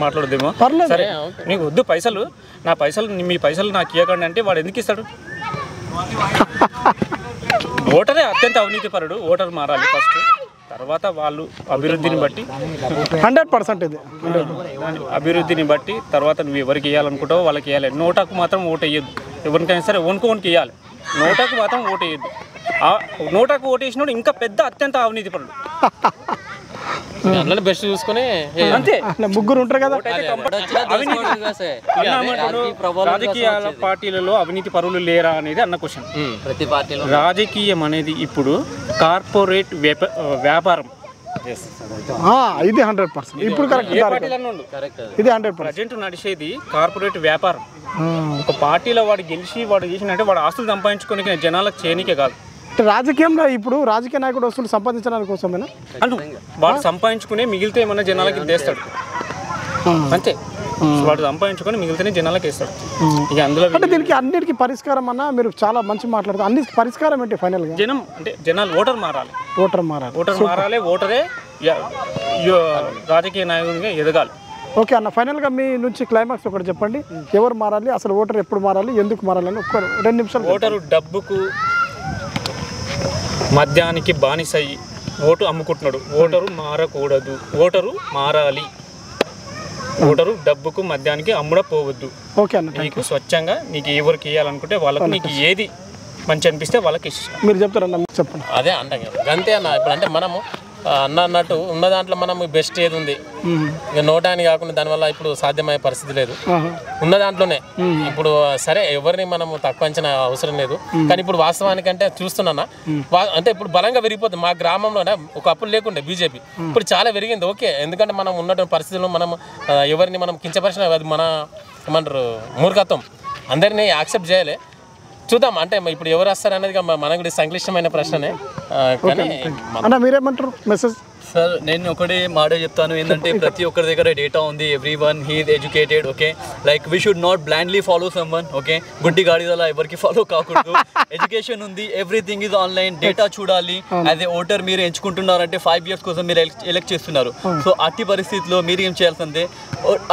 మాట్లాడదేమో సరే, నీకు వద్దు పైసలు, మీ పైసలు నాకు ఇవ్వకండి అంటే వాడు ఎందుకు ఇస్తాడు? ఓటరే అత్యంత అవినీతి పరుడు. ఓటర్ మారాలి ఫస్ట్, తర్వాత వాళ్ళు అభివృద్ధిని బట్టి 100% ఇది అభివృద్ధిని బట్టి తర్వాత నువ్వు ఎవరికి ఇవ్వాలనుకుంటావో వాళ్ళకి ఇవ్వాలి. నోటాకు మాత్రం ఓటు వేయద్దు. ఎవరికైనా సరే ఓనికి ఇవ్వాలి, నోటాకు మాత్రం ఓటు వేయద్దు. నోటాకు ఓటు వేసినోడు ఇంకా పెద్ద అత్యంత అవినీతి పరుడు. బెస్ట్ చూసుకుని అంతే, ముగ్గురు ఉంటారు కదా. రాజకీయాల పార్టీలలో అవినీతి పరులు లేరా అనేది అన్న క్వశ్చన్. ప్రతి పార్టీలో రాజకీయం అనేది ఇప్పుడు కార్పొరేట్ వ్యాపారం. ఇది 100% ఇప్పుడు కరెక్ట్. ఇది 100% ప్రజెంట్ నడిచేది కార్పొరేట్ వ్యాపారం. ఒక పార్టీలో వాడు గెలిచి వాడు చేసినట్టే వాడు ఆస్తులు సంపాదించుకోనికి, జనాలకు చేయనికే కాదు. రాజకీయంలో ఇప్పుడు రాజకీయ నాయకుడు వస్తున్న సంపాదించడానికి కోసమేనా? వాడు సంపాదించుకునే మిగిలితే ఏమన్నా జనాలకి వేస్తాడు అంతే. వాడు సంపాదించుకొని మిగిలితేనే జనాలకి వేస్తాడు. ఇక అందులో అంటే దీనికి అన్నిటికీ పరిష్కారం అన్న మీరు చాలా మంచి మాట్లాడుతారు. అన్ని పరిష్కారం ఏంటి ఫైనల్గా? జనాలు ఓటర్ మారాలి. ఓటరే రాజకీయ నాయకుడిగా ఎదగాలి. ఓకే అన్న, ఫైనల్గా మీ నుంచి క్లైమాక్స్ ఒకటి చెప్పండి. ఎవరు మారాలి, అసలు ఓటర్ ఎప్పుడు మారాలి, ఎందుకు మారాలి అని 2 నిమిషాలు. ఓటరు డబ్బుకు మద్యానికి బానిసయ్యి ఓటు అమ్ముకుంటున్నాడు. ఓటరు మారకూడదు, ఓటరు మారాలి. ఓటరు డబ్బుకు మద్యానికి అమ్ముడపోవద్దు. ఓకే అన్న, నీకు స్వచ్ఛంగా నీకు ఎవరికి ఇవ్వాలనుకుంటే వాళ్ళకు, నీకు ఏది మంచి అనిపిస్తే వాళ్ళకి ఇష్టం. మీరు చెప్తారన్న, చెప్పండి. అదే అంట అంతే అన్న. ఇప్పుడు అంటే మనము అన్నట్టు ఉన్న దాంట్లో మనం బెస్ట్ ఏది ఉంది, ఇక నోటా అని కాకుండా దానివల్ల ఇప్పుడు సాధ్యమయ్యే పరిస్థితి లేదు. ఉన్న దాంట్లోనే ఇప్పుడు సరే ఎవరిని మనం తక్కువ అంచనా అవసరం లేదు. కానీ ఇప్పుడు వాస్తవానికి అంటే చూస్తున్నా అంటే ఇప్పుడు బలంగా పెరిగిపోతుంది. మా గ్రామంలోనే ఒక అప్పుడు లేకుండే బీజేపీ, ఇప్పుడు చాలా పెరిగింది. ఓకే, ఎందుకంటే మనం ఉన్నటువంటి పరిస్థితుల్లో మనం ఎవరిని మనం కించపరిచిన అది మన ఏమంటారు మూర్ఖత్వం. అందరినీ యాక్సెప్ట్ చేయాలి. చూద్దాం అంటే ఇప్పుడు ఎవరు వస్తారు అనేది మనకు కూడా సంక్లిష్టమైన ప్రశ్ననే. కానీ మీరేమంటారు మెసేజ్? సార్ నేను ఒకటే మాట చెప్తాను ఏంటంటే ప్రతి ఒక్కరి దగ్గర డేటా ఉంది. Everyone he is educated. Okay, like we should not blindly follow someone. Okay, గుడ్డి గాడిదలా ఎవరికి ఫాలో కాకూడదు. ఎడ్యుకేషన్ ఉంది, ఎవ్రీథింగ్ ఈజ్ ఆన్లైన్. డేటా చూడాలి. యాజ్ ఏ ఓటర్ మీరు ఎంచుకుంటున్నారంటే 5 years కోసం మీరు ఎలక్ట్ చేస్తున్నారు. సో అట్టి పరిస్థితిలో మీరు ఏం చేయాల్సిందే,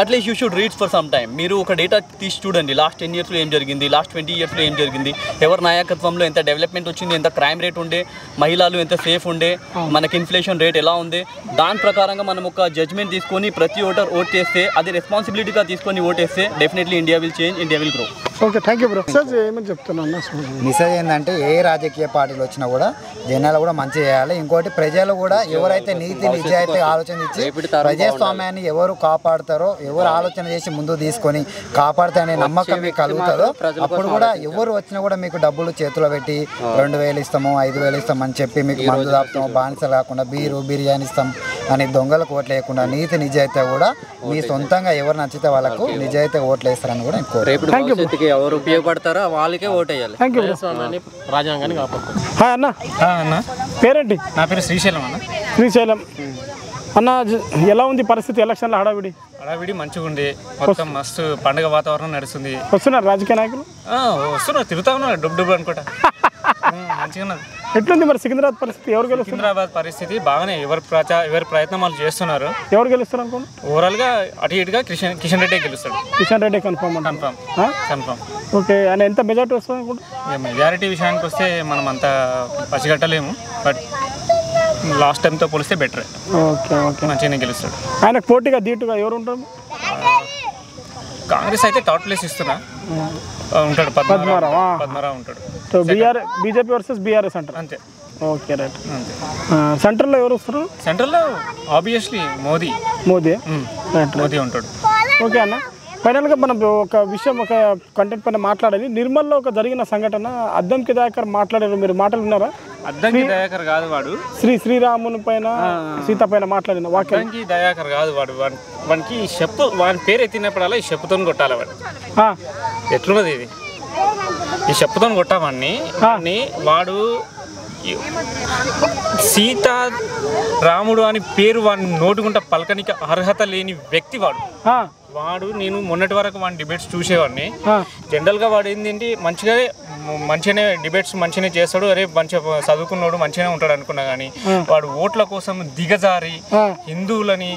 at least you should read for some time. మీరు ఒక డేటా తీసి చూడండి. లాస్ట్ 10 yearsలో ఏం జరిగింది, లాస్ట్ 20 yearsలో ఏం జరిగింది, ఎవరి నాయకత్వంలో ఎంత డెవలప్మెంట్ వచ్చింది, ఎంత క్రైమ్ రేట్ ఉండే, మహిళలు ఎంత సేఫ్ ఉండే, మనకి ఇన్ఫ్లేషన్ రేట్ ఎలా ఉంది, దాని ప్రకారంగా మనం ఒక జడ్జ్మెంట్ తీసుకొని ప్రతి ఓటర్ ఓట్ చేస్తే, అది రెస్పాన్సిబిలిటీగా తీసుకొని ఓటేస్తే definitely India will change, India will grow. Okay, thank you bro. ఏమని చెప్తున్నాను మెసేజ్ ఏంటంటే ఏ రాజకీయ పార్టీలు వచ్చినా కూడా జనాలు కూడా మంచి చేయాలి. ఇంకోటి ప్రజలు కూడా ఎవరైతే నీతి నిజాయితీ ఆలోచన ఇచ్చి ప్రజాస్వామ్యాన్ని ఎవరు కాపాడుతారో, ఎవరు ఆలోచన చేసి ముందు తీసుకొని కాపాడుతారనే నమ్మకం మీకు కలుగుతుందో అప్పుడు కూడా ఎవరు వచ్చినా కూడా మీకు డబ్బులు చేతిలో పెట్టి 2000 ఇస్తాము 5000 ఇస్తాం అని చెప్పి మీకు మందు దాపుతాము, బానిసలు కాకుండా బిర్యానీ ఇస్తాం అని దొంగలకు ఓట్లు వేయకుండా నీతి నిజాయితీ కూడా మీ సొంతంగా ఎవరు నచ్చితే వాళ్ళకు నిజాయితీ ఓట్లు వేస్తారని కూడా ఇంకో ఎవరు ఉపయోగపడతారో వాళ్ళకే ఓటు వేయాలి. రాజ్యాంగాన్ని కాపాడుతారు. హాయ్ అన్న, అన్న పేరేంటి? నా పేరు శ్రీశైలం అన్న. శ్రీశైలం, అన్న ఎలా ఉంది పరిస్థితి ఎలక్షన్ల హడావిడి మంచిగా ఉంది, మొత్తం మస్తు పండుగ వాతావరణం నడుస్తుంది. వస్తున్నారు రాజకీయ నాయకులు? వస్తున్నారు, తిరుగుతా ఉన్నారు డబ్బు అనుకుంటా. మంచిగా ఉన్నది. ఎట్లుంది మరి సికింద్రాబాద్ పరిస్థితి? ఎవరు గెలుస్తారు? సికింద్రాబాద్ పరిస్థితి బాగానే, ఎవరి ప్రయత్నం వాళ్ళు చేస్తున్నారు. ఎవరు గెలుస్తారు అనుకోండి? ఓవరాల్గా అటు ఇటుగా కిషన్ రెడ్డి గెలుస్తాడు. కిషన్ రెడ్డి కన్ఫర్మ్. ఓకే, ఆయన ఎంత మెజారిటీ వస్తుంది అనుకుంటా? మెజారిటీ విషయానికి వస్తే మనం అంత పసిగట్టలేము, బట్ లాస్ట్ టైంతో పోలిస్తే బెటర్. ఓకే ఓకే, మంచిగానే గెలుస్తాడు. ఆయనకు పోటీగా ధీటుగా ఎవరు ఉంటారు? కాంగ్రెస్ అయితే థర్డ్ ప్లేస్ ఇస్తున్నా ఉంటాడు, పద్మరావు ఉంటాడు. సో బీజేపీ వర్సెస్ బీఆర్ఎస్ అంటారు అంతే. Okay right. సెంట్రల్లో ఎవరు వస్తారు? సెంట్రల్లో ఆబ్వియస్లీ మోదీ ఉంటాడు. ఓకే అన్న, ఫైనల్గా మనం ఒక విషయం, ఒక కంటెంట్ పైన మాట్లాడాలి. నిర్మల్లో ఒక జరిగిన సంఘటన, అద్దంకి దయాకర్ మాట్లాడారు, మీరు మాటలు విన్నారా? అద్దంకి దయాకర్ కాదు వాడు, శ్రీరాముని పైన సీత పైన మాట్లాడిన వాక్యం. అద్దంకి దయాకర్ కాదు వాడు, వానికి చెప్పు, వాని పేరు ఎత్తినప్పుడల్లా ఈ చెప్పుతో కొట్టాలి వాడు. ఎట్లున్నది ఇది? ఈ చెప్పుతో కొట్టామని వాడు సీత రాముడు అని పేరు వాడిని నోటుకుంటా పలకనికి అర్హత లేని వ్యక్తి వాడు. నేను మొన్నటి వరకు వాడి డిబేట్స్ చూసేవాడిని. జనరల్గా వాడు ఏంటంటే మంచిగానే డిబేట్స్ మంచిగానే చేస్తాడు, అరే మంచిగా చదువుకున్నాడు, మంచిగానే ఉంటాడు అనుకున్నా. కానీ వాడు ఓట్ల కోసం దిగజారి హిందువులని,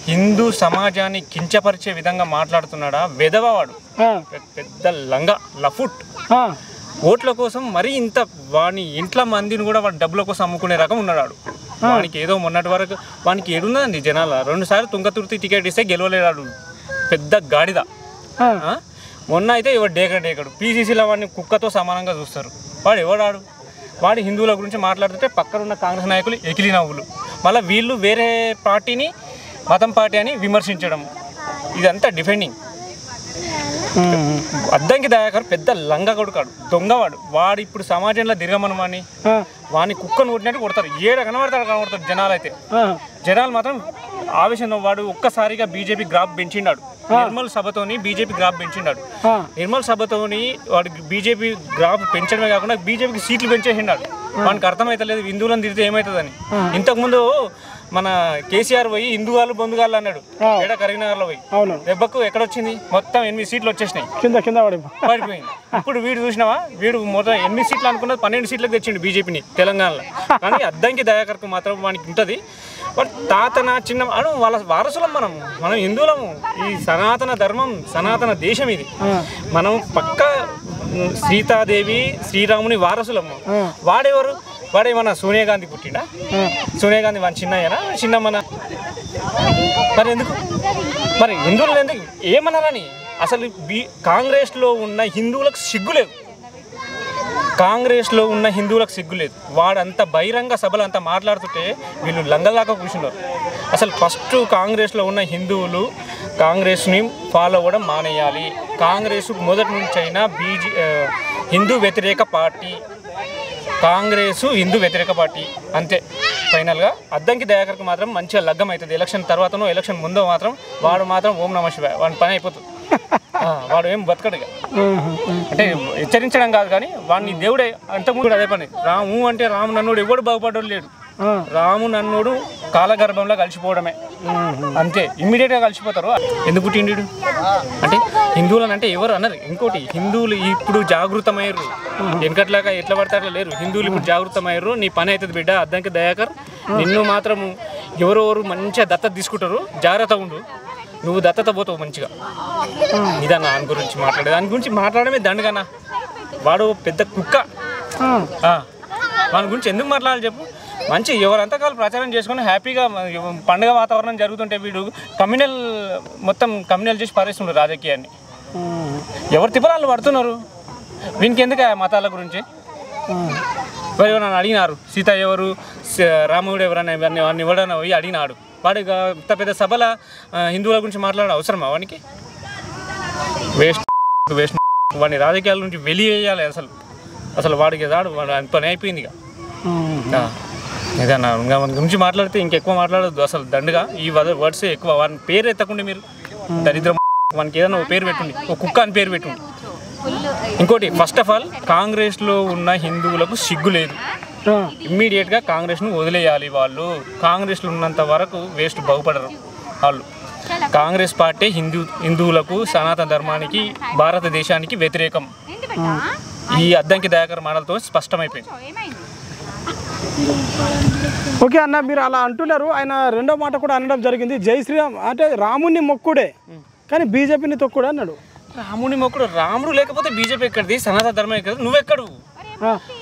హిందూ సమాజాన్ని కించపరిచే విధంగా మాట్లాడుతున్నాడా వెధవవాడు. పెద్ద లఫుట్ ఓట్ల కోసం మరీ ఇంత వాని ఇంట్లో మందిని కూడా వాడు డబ్బుల కోసం అమ్ముకునే రకం ఉన్నాడు. వానికి ఏదో మొన్నటి వరకు వానికి ఏడున్నదండి జనాల 2 సార్లు తుంగతుర్తి టికెట్ ఇస్తే గెలవలేడాడు, పెద్ద గాడిద. మొన్న అయితే ఎవడు డేకడు పీసీసీలో వాడిని కుక్కతో సమానంగా చూస్తారు. వాడు ఎవడాడు? వాడు హిందువుల గురించి మాట్లాడుతుంటే పక్కనున్న కాంగ్రెస్ నాయకులు ఎకిలి నవ్వులు, మళ్ళీ వీళ్ళు వేరే పార్టీని మతం పార్టీ అని విమర్శించడం, ఇదంతా డిఫెండింగ్. అద్దంకి దయాకర్ పెద్ద లంగ కొడుకాడు, దొంగవాడు. వాడు ఇప్పుడు సమాజంలో దిగమనమని వాడిని కుక్కను కొట్టినట్టు కొడతారు. కనబడతాడు జనాలు. అయితే జనాలు మాత్రం ఆవేశంలో వాడు ఒక్కసారిగా బీజేపీ గ్రాఫ్ పెంచినాడు. నిర్మల్ సభతోని బీజేపీ గ్రాఫ్ పెంచినాడు. నిర్మల్ సభతోని వాడు బీజేపీ గ్రాఫ్ పెంచడమే కాకుండా బీజేపీకి సీట్లు పెంచేసినాడు. వానికి అర్థమైతలేదు హిందువులను తిరిగితే ఏమవుతుందని. ఇంతకుముందు మన కేసీఆర్ పోయి హిందుగాళ్ళు బంధుగాళ్ళు అన్నాడు ఏడా కరీంనగర్లో పోయి. దెబ్బకు ఎక్కడొచ్చింది? మొత్తం 8 సీట్లు వచ్చేసినాయి, కింద పడిపోయింది. ఇప్పుడు వీడు చూసినావా, వీడు మొత్తం 8 సీట్లు అనుకున్నది 12 సీట్లకు తెచ్చిండు బీజేపీని తెలంగాణలో. కానీ అద్దంకి దయాకర్కు మాత్రం వానికి ఉంటుంది. బట్ తాతన చిన్న అను వాళ్ళ వారసులం మనం హిందువులము. ఈ సనాతన ధర్మం, సనాతన దేశం ఇది. మనం పక్క సీతాదేవి శ్రీరాముని వారసులము. వాడెవరు? వాడేమన్నా సోనియా గాంధీ పుట్టిండా? సోనియా గాంధీ మన చిన్నమ్మన. మరి ఎందుకు? మరి హిందువులు ఎందుకు ఏమన్నారని? అసలు కాంగ్రెస్లో ఉన్న హిందువులకు సిగ్గులేదు. కాంగ్రెస్లో ఉన్న హిందువులకు సిగ్గులేదు. వాడంతా బహిరంగ సభలు అంతా మాట్లాడుతుంటే వీళ్ళు లంగలాగా కూర్చున్నారు. అసలు ఫస్ట్ కాంగ్రెస్లో ఉన్న హిందువులు కాంగ్రెస్ని ఫాలో అవ్వడం మానేయాలి. కాంగ్రెస్ మొదటి నుంచి అయినా హిందూ వ్యతిరేక పార్టీ. కాంగ్రెస్ హిందూ వ్యతిరేక పార్టీ అంతే. ఫైనల్గా అద్దంకి దయాకర్కి మాత్రం మంచిగా లగ్గం అవుతుంది. ఎలక్షన్ తర్వాతనో ఎలక్షన్ ముందో మాత్రం వాడు మాత్రం ఓం నమః శివాయ వాడి పని అయిపోతుంది. వాడు ఏం బతకడుగా. అంటే హెచ్చరించడం కాదు కానీ వాడిని దేవుడే అంతకుముందు అదే పని. రాము అంటే రాము నన్నుడు ఎవడు బాగుపడ్డాడు లేడు. రాము నన్నుడు కాలగర్భంలో కలిసిపోవడమే అంతే. ఇమ్మీడియట్గా కలిసిపోతారు. ఎందుకు పుట్టిండు అంటే హిందువులని అంటే ఎవరు అన్నారు. ఇంకోటి హిందువులు ఇప్పుడు జాగృతమయ్యారు. వెనకట్లాగా ఎట్లా పడితే అట్లా లేరు. హిందువులు ఇప్పుడు జాగృతమయ్యారు. నీ పని అవుతుంది బిడ్డ అద్దంకి దయాకర్. నిన్ను మాత్రం ఎవరెవరు మంచిగా దత్తత తీసుకుంటారు, జాగ్రత్త ఉండు. నువ్వు దత్తత పోతావు మంచిగా. ఇదా దాని గురించి దాని గురించి మాట్లాడమే దండగనా. వాడు పెద్ద కుక్క. వాని గురించి ఎందుకు మాట్లాడాలి చెప్పు? మంచి ఎవరంతా కాలు ప్రచారం చేసుకుని హ్యాపీగా పండుగ వాతావరణం జరుగుతుంటే వీడు మొత్తం కమ్యూనల్ చేసి పారేస్తుండ్రు రాజకీయాన్ని. ఎవరు తిప్పరాళ్ళు పడుతున్నారు. వీనికి ఎందుకు మతాల గురించి? ఎవరైనా అడిగినారు సీత ఎవరు, రాముడు ఎవరైనా వాడిని ఎవరైనా పోయి అడిగినాడు. వాడు ఇంత పెద్ద సభల హిందువుల గురించి మాట్లాడే అవసరమా వానికి? వేస్ట్. వాడిని రాజకీయాల నుంచి వెలివేయాలి. అసలు వాడికి వాడు పని అయిపోయింది. ఇక ఏదన్నా వాని గురించి మాట్లాడితే ఇంకెక్కువ మాట్లాడద్దు. అసలు దండుగా ఈ వర్డ్స్ ఎక్కువ. వాని పేరు ఎత్తకుండా మీరు దరిద్రం. వానికి ఏదైనా పేరు పెట్టుండి, ఒక కుక్క అని పేరు పెట్టుండి. ఇంకోటి ఫస్ట్ ఆఫ్ ఆల్ కాంగ్రెస్లో ఉన్న హిందువులకు సిగ్గు లేదు. ఇమ్మీడియట్గా కాంగ్రెస్ను వదిలేయాలి. వాళ్ళు కాంగ్రెస్లో ఉన్నంత వరకు వేస్ట్ బాగుపడరు వాళ్ళు. కాంగ్రెస్ పార్టీ హిందువులకు సనాతన ధర్మానికి భారతదేశానికి వ్యతిరేకం. ఈ అద్దంకి దయాకర్ మాటలతో స్పష్టమైపోయింది. ఓకే అన్న, మీరు అలా అంటున్నారు. ఆయన రెండో మాట కూడా అనడం జరిగింది, జై శ్రీరామ్ అంటే రాముని మొక్కుడే కానీ బీజేపీని తొక్కుడే అన్నాడు. రాముని మొక్కుడు, రాముడు లేకపోతే బీజేపీ ఎక్కడిది? సనాతన ధర్మం ఎక్కడిది? నువ్వెక్కడు?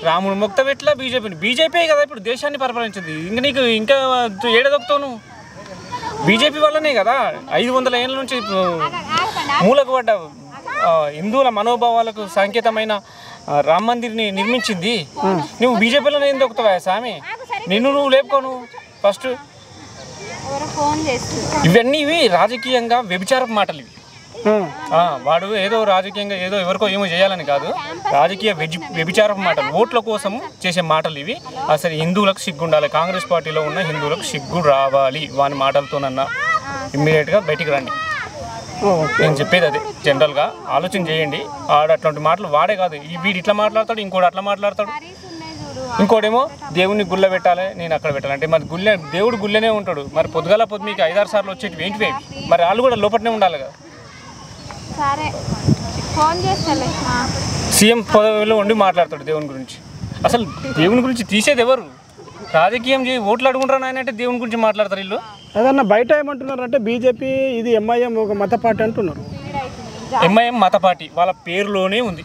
రాముడు మొక్త ఎట్లా బీజేపీని? బీజేపీ కదా ఇప్పుడు దేశాన్ని పరిపాలించింది. ఇంకా నీకు ఇంకా ఏడదొక్కుతావు నువ్వు? బీజేపీ వల్లనే కదా 500 ఏళ్ళ నుంచి మూలకు పడ్డ హిందువుల మనోభావాలకు సంకేతమైన రామ్ మందిర్ని నిర్మించింది. నువ్వు బీజేపీలో ఏం దొక్కుతావా స్వామి? నువ్వు లేపుకోను ఫస్ట్. ఇవన్నీ రాజకీయంగా వ్యభిచారపు మాటలు ఇవి. వాడు ఏదో రాజకీయంగా ఏదో ఎవరికో ఏమో చేయాలని కాదు, రాజకీయ వ్యభిచారపు మాటలు, ఓట్ల కోసం చేసే మాటలు ఇవి. అసలు హిందువులకు సిగ్గు ఉండాలి. కాంగ్రెస్ పార్టీలో ఉన్న హిందువులకు సిగ్గు రావాలి. వాని మాటలతోనన్నా ఇమ్మీడియట్గా బయటికి రండి. నేను చెప్పేది అదే. జనరల్గా ఆలోచన చేయండి. ఆడు అట్లాంటి మాటలు వాడే కాదు, వీడు ఇట్లా మాట్లాడతాడు, ఇంకోటి అట్లా మాట్లాడతాడు, ఇంకోటేమో దేవుడిని గుళ్ళ పెట్టాలి, నేను అక్కడ పెట్టాలి అంటే మరి దేవుడు గుళ్ళనే ఉంటాడు. మరి పొద్దుగాల మీకు 5-6 సార్లు వచ్చేటివి ఏంటివి? మరి వాళ్ళు కూడా లోపలనే ఉండాలి కదా. సీఎం పదవిలో ఉండి మాట్లాడతాడు దేవుని గురించి. అసలు దేవుని గురించి తీసేది ఎవరు? రాజకీయం ఓట్లు అడుగుంటారు ఆయన అంటే దేవుని గురించి మాట్లాడతారు వీళ్ళు. అదన్నా బయట ఏమంటున్నారు అంటే బీజేపీ ఇది ఎంఐఎం ఒక మత పార్టీ అంటున్నారు. ఎంఐఎం మత పార్టీ వాళ్ళ పేరులోనే ఉంది.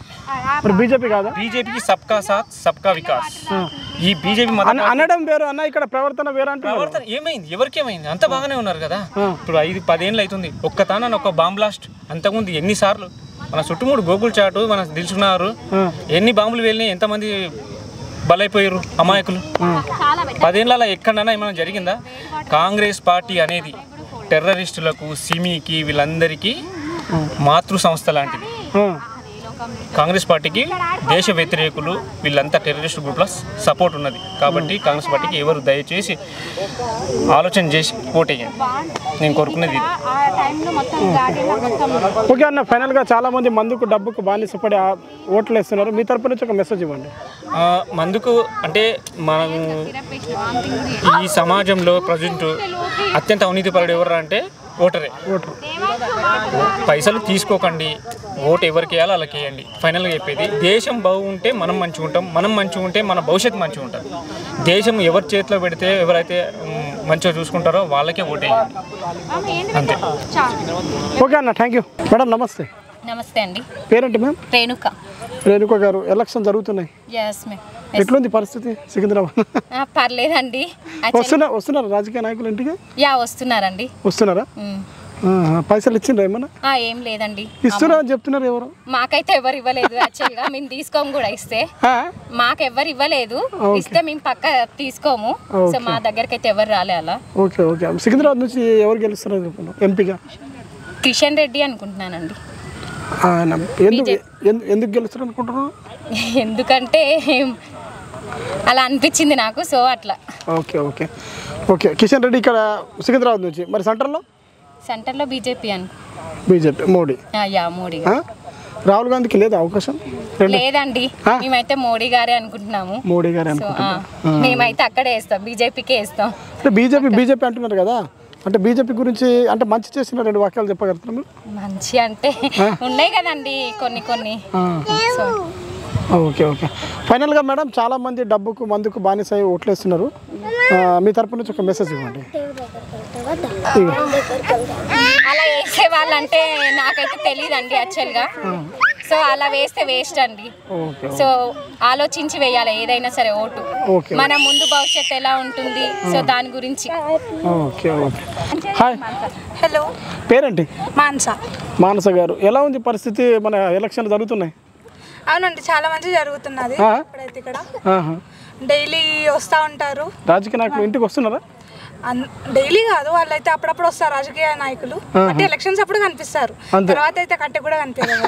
మరి బీజేపీ కాదా? బీజేపీకి సబ్కా సాత్ సబ్కా వికాస్. ఈ బీజేపీ అనడం వేరు అన్న, ఇక్కడ ప్రవర్తన వేరు అంటే ప్రవర్తన ఏమైంది? ఎవరికి ఏమైంది? అంత బాగానే ఉన్నారు కదా. ఇప్పుడు 5-10 ఏళ్ళు అవుతుంది ఒక్కతాన ఒక బాంబ్ బ్లాస్ట్. అంతకుముందు ఎన్నిసార్లు మన చుట్టుముడు గోకుల్ చాటు మన తెలుసుకున్నారు, ఎన్ని బాంబులు వెళ్ళినాయి, ఎంతమంది బలైపోయారు అమాయకులు. 10 ఏళ్ళ ఎక్కడైనా ఏమైనా జరిగిందా? కాంగ్రెస్ పార్టీ అనేది టెర్రరిస్టులకు, సిమీకి, వీళ్ళందరికీ మాతృ సంస్థ లాంటిది. కాంగ్రెస్ పార్టీకి దేశ వ్యతిరేకులు వీళ్ళంతా టెర్రరిస్ట్ గ్రూప్లో సపోర్ట్ ఉన్నది. కాబట్టి కాంగ్రెస్ పార్టీకి ఎవరు దయచేసి ఆలోచన చేసి ఓటేయండి. నేను కోరుకునేది ఇది. ఓకే అన్న, ఫైనల్గా చాలామంది మందుకు డబ్బుకు బానిసపడి ఓట్లు వేస్తున్నారు. మీ తరపు నుంచి ఒక మెసేజ్ ఇవ్వండి. మందుకు అంటే మనం ఈ సమాజంలో ప్రజెంట్ అత్యంత అవినీతిపరుడు ఎవరు అంటే ఓటరే. పైసలు తీసుకోకండి, ఓటు ఎవరికి వేయాలో వాళ్ళకి వేయండి. ఫైనల్గా చెప్పేది, దేశం బాగుంటే మనం మంచిగా ఉంటాం, మనం మంచిగా ఉంటే మన భవిష్యత్తు మంచిగా ఉంటుంది. దేశం ఎవరి చేతిలో పెడితే ఎవరైతే మంచిగా చూసుకుంటారో వాళ్ళకే ఓటు వేయండి, అంతే. ఓకే అన్న, థ్యాంక్ యూ. మేడం నమస్తే. నమస్తే అండి. పేరేంటి మ్యామ్? రేణుక. రేణుక గారు, ఎలక్షన్ జరుగుతున్నాయి, ఎట్లుంది పరిస్థితి సికింద్రాబాద్? పర్లేదండి. వస్తున్నారు రాజకీయ నాయకులు ఇంటికి? వస్తున్నారండి. వస్తున్నారా? పైసలు ఇచ్చిండ్రా ఏమన్నా? ఏం లేదండి. ఇస్తున్నా అని చెప్తున్నారు. ఎవరు? మాకైతే ఎవరు ఇవ్వలేదు. యాక్చువల్గా మేము తీసుకోము కూడా. ఇస్తే మాకెవ్వరు ఇవ్వలేదు. ఇస్తే మేము పక్క తీసుకోము. సో మా దగ్గరికి అయితే ఎవరు రాలే అలా. Okay okay. సికింద్రాబాద్ నుంచి ఎవరు గెలుస్తున్నారు ఎంపీగా? కిషన్ రెడ్డి అనుకుంటున్నానండి. ఎందుకు గెలుస్తారు అనుకుంటున్నారు? ఎందుకంటే అలా అనిపించింది నాకు, సో అట్లా. Okay okay okay. Kishan Reddy ఇక్కడ సికింద్రాబాద్ నుంచి. మరి సెంటర్లో బీజేపీ బీజేపీ మోడీ. మోడీ. రాహుల్ గాంధీకి లేదా అవకాశం? లేదండి, మేమైతే మోడీ గారే అనుకుంటున్నాము. మోడీ గారే మేమైతే అక్కడే వేస్తాం, బీజేపీకే వేస్తాం. బీజేపీ అంటున్నారు కదా, అంటే బీజేపీ గురించి అంటే మంచి చేసిన 2 వాక్యాలు చెప్పగలుగుతున్నారు మీరు? మంచి అంటే ఉన్నాయి కదండి కొన్ని. Okay okay. ఫైనల్గా మేడం, చాలామంది డబ్బుకు మందుకు బానిసై ఓట్లేస్తున్నారు. మీ తరపు నుంచి ఒక మెసేజ్ ఇవ్వండి. అలా వేసే వాళ్ళంటే నాకైతే తెలియదండి యాక్చువల్గా. సో అలా వేస్తే వేస్ట్ అండి. సో ఆలోచించి వేయాలి ఏదైనా సరే ఓటు. మన ముందు భవిష్యత్తు ఎలా ఉంటుంది, సో దాని గురించి. Okay okay. హాయ్. హలో. పేరేంటి? మానస గారు, ఎలా ఉంది పరిస్థితి? మన ఎలక్షన్ జరుగుతున్నాయి. అవునండి, చాలా మంచి జరుగుతున్నది. ఇప్పుడైతే ఇక్కడ డైలీ వస్తూ ఉంటారు రాజకీయ నాయకులు. ఇంటికి వస్తున్నారా? డైలీ కాదు, వాళ్ళైతే అప్పుడప్పుడు వస్తారు రాజకీయ నాయకులు. అంటే ఎలక్షన్స్ అప్పుడు కనిపిస్తారు, తర్వాత అయితే కట్టె కూడా కనిపించారు.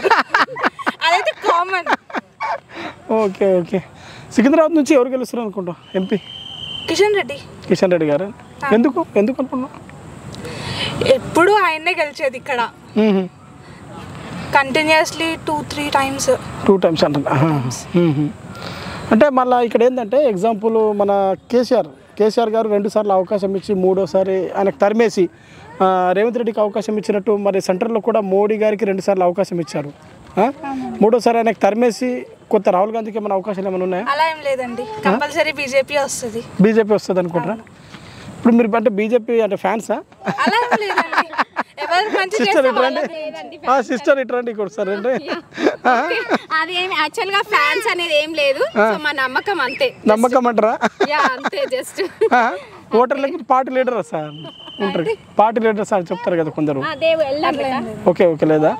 అదైతే కామన్. Okay okay. సికింద్రాబాద్ నుంచి ఎవరు గెలుస్తారు అనుకుంటా ఎంపీ? కిషన్ రెడ్డి గారు. ఎందుకు అనుకున్నా? ఎప్పుడు ఆయన్నే గెలిచేది ఇక్కడ, కంటిన్యూస్లీ 2-3 టైమ్స్ అంటారు. అంటే మళ్ళీ ఇక్కడ ఏంటంటే ఎగ్జాంపుల్ మన కేసీఆర్ గారు 2 సార్లు అవకాశం ఇచ్చి 3వసారి ఆయనకు తరిమేసి రేవంత్ రెడ్డికి అవకాశం ఇచ్చినట్టు మరి సెంటర్లో కూడా మోడీ గారికి 2 సార్లు అవకాశం ఇచ్చారు. 3వసారి ఆయనకు తరిమేసి కొత్త రాహుల్ గాంధీకి ఏమైనా అవకాశాలు ఏమైనా ఉన్నాయా? అలా ఏం లేదండి, కంపల్సరీ బీజేపీ వస్తుంది అనుకుంటారా? ఇప్పుడు మీరు అంటే బీజేపీ అంటే ఫ్యాన్సా? అలా ఏం లేదండి, ఎవరు మంచి సిస్టర్ ఇట్రండి, సిస్టర్ ఇట్రండి ఇక్కడ సార్ అంటే అది ఏం యాక్చువల్ గా ఫ్యాన్స్ అనేది ఏం లేదు, సో మా నమ్మకం అంతే. నమ్మకం అంటారా? అంతే జస్ట్ ఓటర్లకి పార్టీ లీడర్ సార్ ఉంటారు, పార్టీ లీడర్ సార్ చెప్తారు కదా కొందరు. ఓకే లేదా?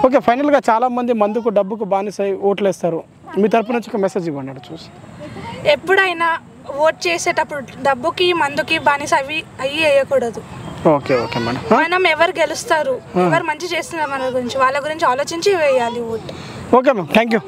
ఓకే, ఫైనల్గా చాలామంది మందుకు డబ్బుకు బానిసై ఓట్లు వేస్తారు. మీ తరపు నుంచి ఒక మెసేజ్ ఇవ్వండి చూసి. ఎప్పుడైనా ఓట్ చేసేటప్పుడు డబ్బుకి మందుకి బానిస అవి వేయకూడదు. Okay madam. మనం ఎవరు గెలుస్తారు, ఎవరు మంచి చేస్తున్నారు మన గురించి, వాళ్ళ గురించి ఆలోచించి వేయాలి vote. Okay ma'am, thank you.